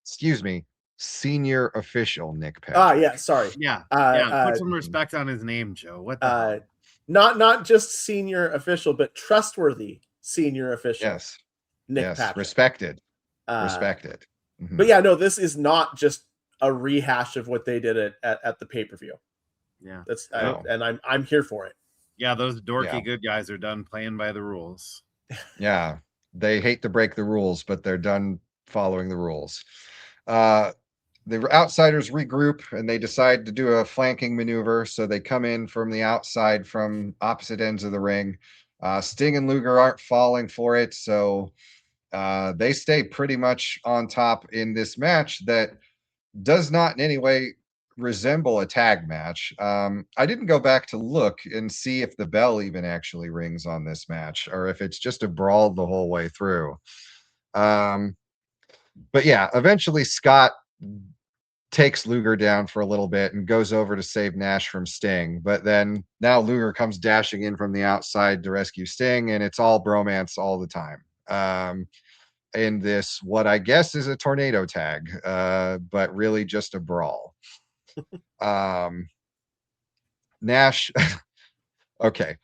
Excuse me, senior official Nick Patrick. Yeah, sorry. Yeah, put some respect on his name, Joe. What the hell? Not just senior official, but trustworthy senior official. Yes. Nick Patrick. Respected. Respected. Mm-hmm. But yeah, no, this is not just a rehash of what they did at the pay-per-view. Yeah. And I'm here for it. Yeah, those dorky good guys are done playing by the rules. Yeah. They hate to break the rules, but they're done following the rules. The outsiders regroup and they decide to do a flanking maneuver. So they come in from the outside from opposite ends of the ring. Sting and Luger aren't falling for it. So they stay pretty much on top in this match that does not in any way resemble a tag match. I didn't go back to look and see if the bell even actually rings on this match or if it's just a brawl the whole way through. But yeah, eventually Scott takes Luger down for a little bit and goes over to save Nash from Sting. But then now Luger comes dashing in from the outside to rescue Sting, and it's all bromance all the time. In this, what I guess is a tornado tag, but really just a brawl. Nash, okay.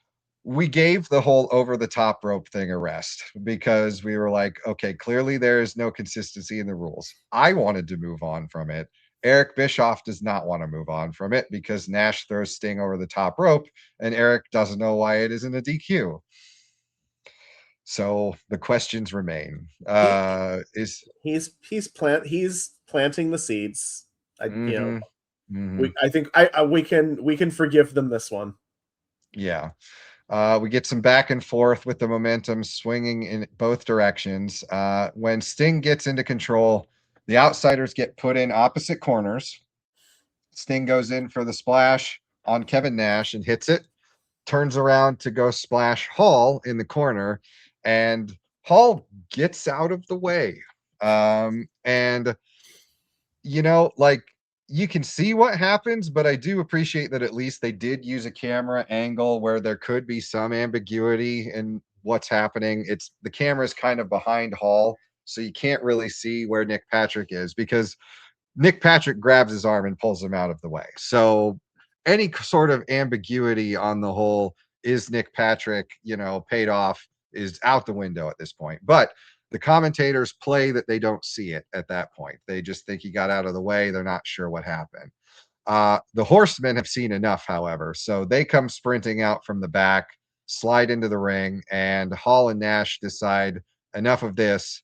We gave the whole over the top rope thing a rest because we were like, okay, clearly there is no consistency in the rules. I wanted to move on from it. Eric Bischoff does not want to move on from it because Nash throws Sting over the top rope and Eric doesn't know why it isn't a DQ. So the questions remain. He's planting the seeds. I think we can forgive them this one. Yeah. We get some back and forth with the momentum swinging in both directions. When Sting gets into control, the outsiders get put in opposite corners. Sting goes in for the splash on Kevin Nash and hits it, turns around to go splash Hall in the corner, and Hall gets out of the way. And, you know, like, you can see what happens, but I do appreciate that at least they did use a camera angle where there could be some ambiguity in what's happening. It's the camera is kind of behind Hall, so you can't really see where Nick Patrick is because Nick Patrick grabs his arm and pulls him out of the way. So any sort of ambiguity on the whole, is Nick Patrick, paid off, is out the window at this point. But the commentators play that they don't see it at that point. They just think he got out of the way. They're not sure what happened. The Horsemen have seen enough, however, so they come sprinting out from the back, slide into the ring, and Hall and Nash decide enough of this,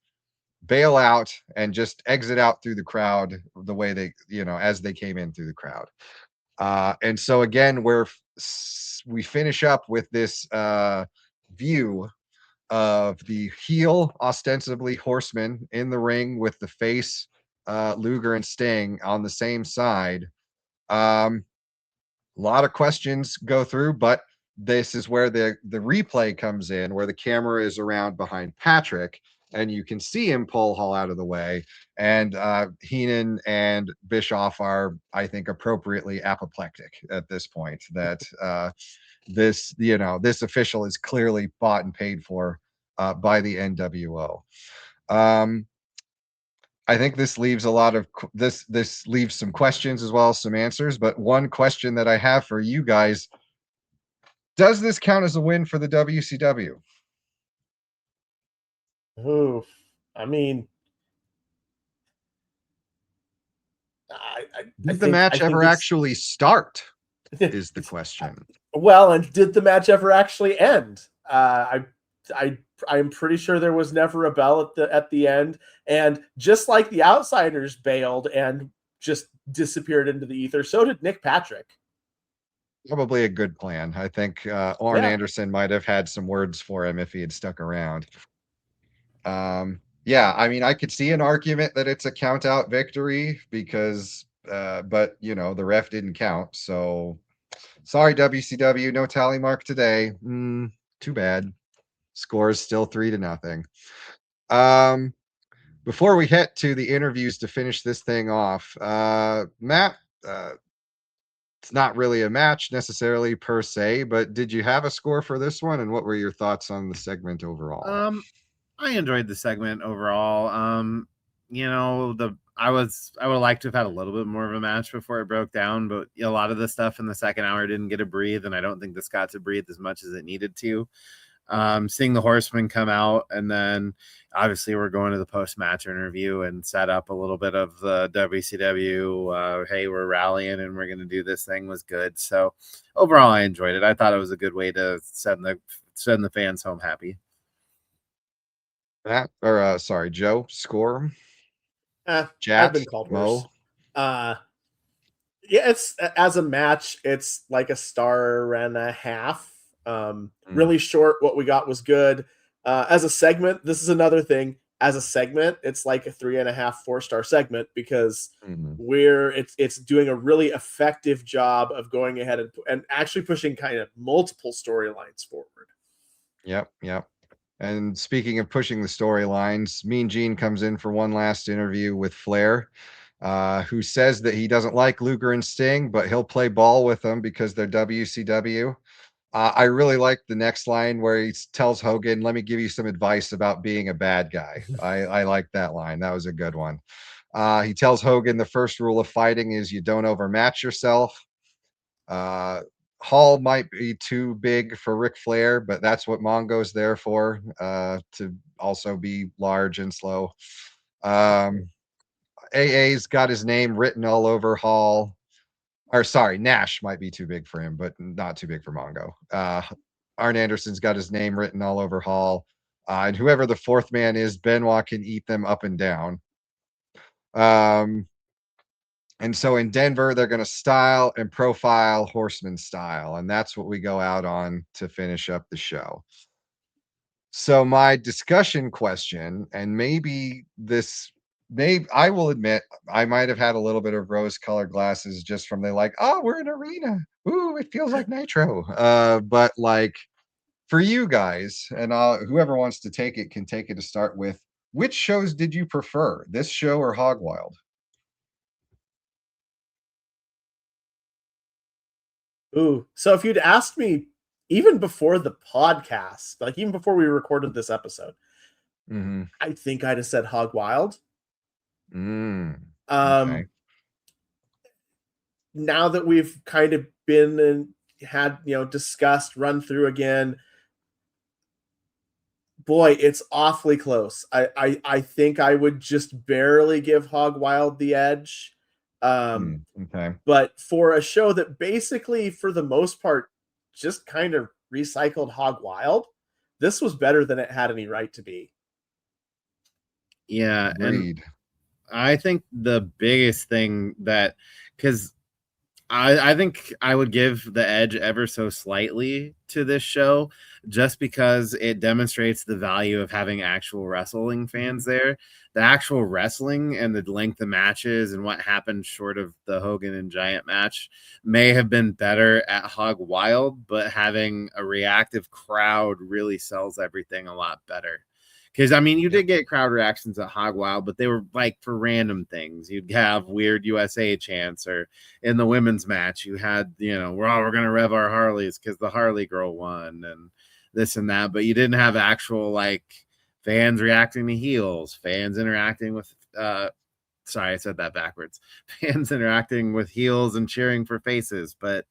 bail out, and just exit out through the crowd the way they, as they came in through the crowd. And so again, we finish up with this view of the heel, ostensibly Horseman, in the ring with the face, Luger and Sting on the same side. A lot of questions go through, but this is where the replay comes in, where the camera is around behind Patrick, and you can see him pull Hall out of the way. And Heenan and Bischoff are, I think, appropriately apoplectic at this point. That this official is clearly bought and paid for by the NWO. I think this leaves this leaves some questions as well as some answers. But one question that I have for you guys: does this count as a win for the WCW? Ooh, I mean, Did the match ever actually start? Is the question. Well, and did the match ever actually end? I'm pretty sure there was never a bell at the end, and just like the Outsiders bailed and just disappeared into the ether, so did Nick Patrick. Probably a good plan. I think Orn Yeah. Anderson might have had some words for him if he had stuck around. Yeah, I mean, I could see an argument that it's a count out victory because, but the ref didn't count. So sorry, WCW, no tally mark today. Too bad. Score is still 3-0. Before we head to the interviews to finish this thing off, Matt, it's not really a match necessarily per se, but did you have a score for this one? And what were your thoughts on the segment overall? I enjoyed the segment overall. I would like to have had a little bit more of a match before it broke down, but a lot of the stuff in the second hour didn't get to breathe, and I don't think this got to breathe as much as it needed to. Seeing the Horsemen come out, and then obviously we're going to the post-match interview and set up a little bit of the WCW. Hey, we're rallying and we're going to do this thing was good. So overall, I enjoyed it. I thought it was a good way to send the fans home happy. Joe, score. Jack, I've been called worse. Yeah, it's as a match, it's like a 1.5 stars. Really short. What we got was good. As a segment, this is another thing. As a segment, it's like a 3.5, 4-star segment because it's doing a really effective job of going ahead and actually pushing kind of multiple storylines forward. Yep. And speaking of pushing the storylines, Mean Gene comes in for one last interview with Flair, who says that he doesn't like Luger and Sting, but he'll play ball with them because they're WCW. I really like the next line where he tells Hogan, "Let me give you some advice about being a bad guy." I like that line. That was a good one. He tells Hogan the first rule of fighting is you don't overmatch yourself. Hall might be too big for Ric Flair, but that's what Mongo's there for, to also be large and slow. AA's got his name written all over Hall. Or sorry, Nash might be too big for him, but not too big for Mongo. Arn Anderson's got his name written all over Hall. And whoever the fourth man is, Benoit can eat them up and down. And so in Denver, they're going to style and profile Horseman style. And that's what we go out on to finish up the show. So my discussion question, and I will admit, I might have had a little bit of rose-colored glasses just from we're in arena. Ooh, it feels like Nitro. But like for you guys, and whoever wants to take it can take it to start with. Which shows did you prefer, this show or Hog Wild? Ooh, so if you'd asked me even before the podcast, like even before we recorded this episode, I think I'd have said Hog Wild. Okay. Now that we've kind of been and had discussed, run through again, boy, it's awfully close. I think I would just barely give Hog Wild the edge. Okay. But for a show that basically, for the most part, just kind of recycled Hog Wild, this was better than it had any right to be. Yeah, agreed. And I think the biggest thing because I think I would give the edge ever so slightly to this show just because it demonstrates the value of having actual wrestling fans there. The actual wrestling and the length of matches and what happened short of the Hogan and Giant match may have been better at Hog Wild, but having a reactive crowd really sells everything a lot better. Because, I mean, you did get crowd reactions at Hog Wild, but they were like for random things. You'd have weird USA chants, or in the women's match, you had, we're going to rev our Harleys because the Harley girl won and this and that. But you didn't have actual fans reacting to heels, fans interacting with, sorry, I said that backwards. Fans interacting with heels and cheering for faces. But,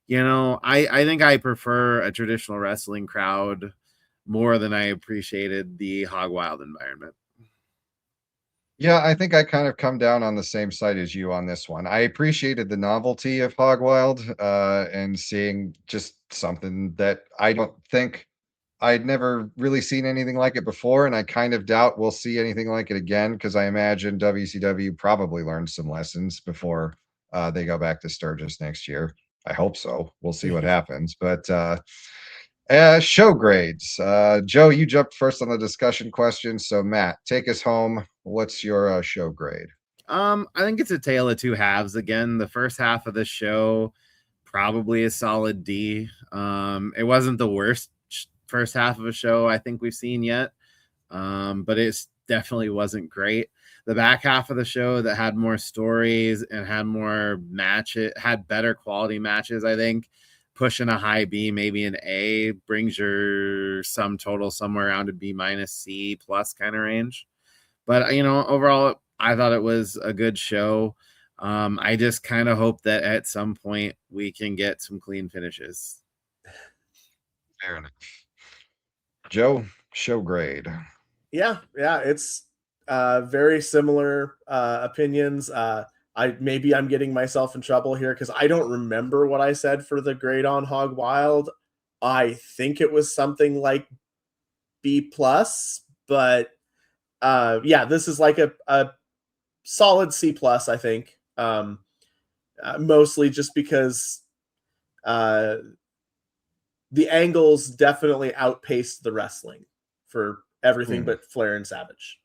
I think I prefer a traditional wrestling crowd more than I appreciated the Hog Wild environment. Yeah, I think I kind of come down on the same side as you on this one. I appreciated the novelty of Hog Wild, and seeing just something that I don't think I'd never really seen anything like it before, and I kind of doubt we'll see anything like it again because I imagine WCW probably learned some lessons before they go back to Sturgis next year. I hope so. We'll see what happens. But show grades. Joe, you jumped first on the discussion question. So, Matt, take us home. What's your show grade? I think it's a tale of two halves. Again, the first half of the show probably a solid D. It wasn't the worst first half of a show I think we've seen yet, but it definitely wasn't great. The back half of the show that had more stories and had more matches, had better quality matches, I think, pushing a high B, maybe an A, brings your sum total somewhere around a B minus C plus kind of range. But overall, I thought it was a good show. I just kind of hope that at some point we can get some clean finishes. Fair enough. Joe, show grade. Yeah, it's very similar opinions. I'm getting myself in trouble here because I don't remember what I said for the grade on Hog Wild. I think it was something like B plus, but yeah, this is like a solid C plus, I think. Mostly just because the angles definitely outpaced the wrestling for everything but Flair and Savage.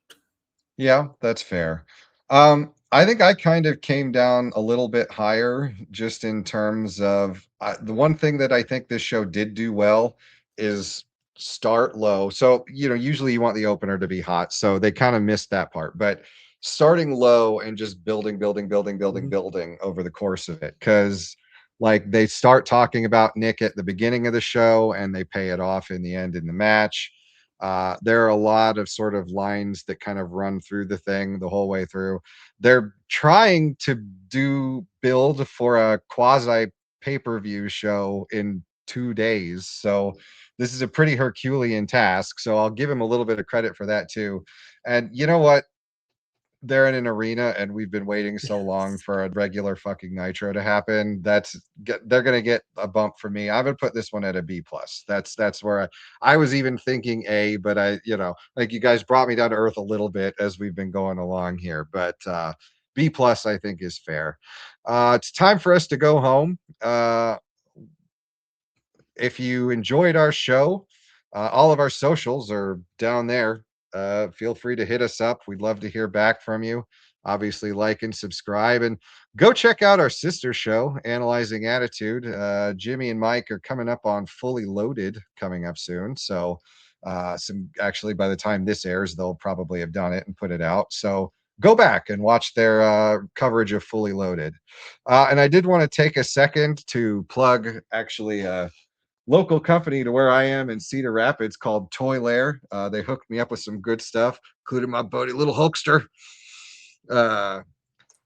Yeah, that's fair. I think I kind of came down a little bit higher just in terms of the one thing that I think this show did do well is start low. So, usually you want the opener to be hot. So they kind of missed that part. But starting low and just building, building over the course of it. Because like they start talking about Nick at the beginning of the show and they pay it off in the end in the match. There are a lot of sort of lines that kind of run through the thing the whole way through. They're trying to build for a quasi pay-per-view show in 2 days. So this is a pretty Herculean task. So I'll give him a little bit of credit for that too. And you know what? They're in an arena and we've been waiting so long for a regular fucking Nitro to happen. They're gonna get a bump for me. I'm gonna put this one at a B plus. That's where I was even thinking A, but like you guys brought me down to earth a little bit as we've been going along here. But B plus I think is fair. It's time for us to go home. If you enjoyed our show, all of our socials are down there. Feel free to hit us up. We'd love to hear back from you. Obviously, like and subscribe, and go check out our sister show, Analyzing Attitude. Jimmy and Mike are coming up on Fully Loaded coming up soon. So, actually, by the time this airs, they'll probably have done it and put it out. So, go back and watch their coverage of Fully Loaded. And I did want to take a second to plug actually local company to where I am in Cedar Rapids called Toy Lair. They hooked me up with some good stuff, including my buddy Little Hulkster.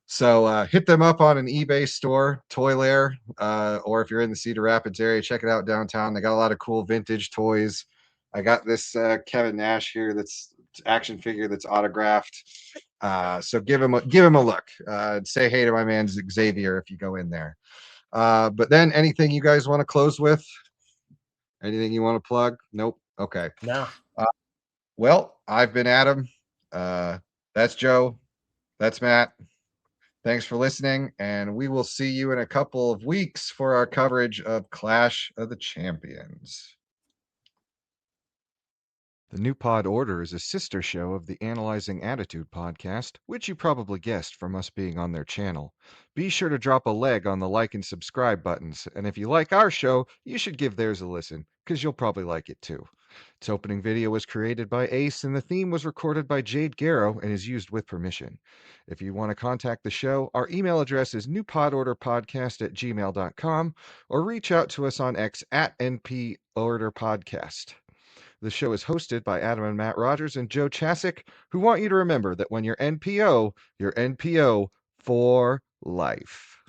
So hit them up on an eBay store, Toy Lair, or if you're in the Cedar Rapids area, check it out downtown. They got a lot of cool vintage toys. I got this Kevin Nash here that's action figure that's autographed. So give him a look. Say hey to my man Xavier if you go in there. But then anything you guys want to close with? Anything you want to plug? Nope. Okay. No. Well, I've been Adam. That's Joe. That's Matt. Thanks for listening, and we will see you in a couple of weeks for our coverage of Clash of the Champions. The New Pod Order is a sister show of the Analyzing Attitude podcast, which you probably guessed from us being on their channel. Be sure to drop a leg on the like and subscribe buttons, and if you like our show, you should give theirs a listen, because you'll probably like it too. Its opening video was created by Ace, and the theme was recorded by Jade Garrow and is used with permission. If you want to contact the show, our email address is newpodorderpodcast@gmail.com, or reach out to us on X at NPOrderPodcast. The show is hosted by Adam and Matt Rogers and Joe Chasick, who want you to remember that when you're NPO for life.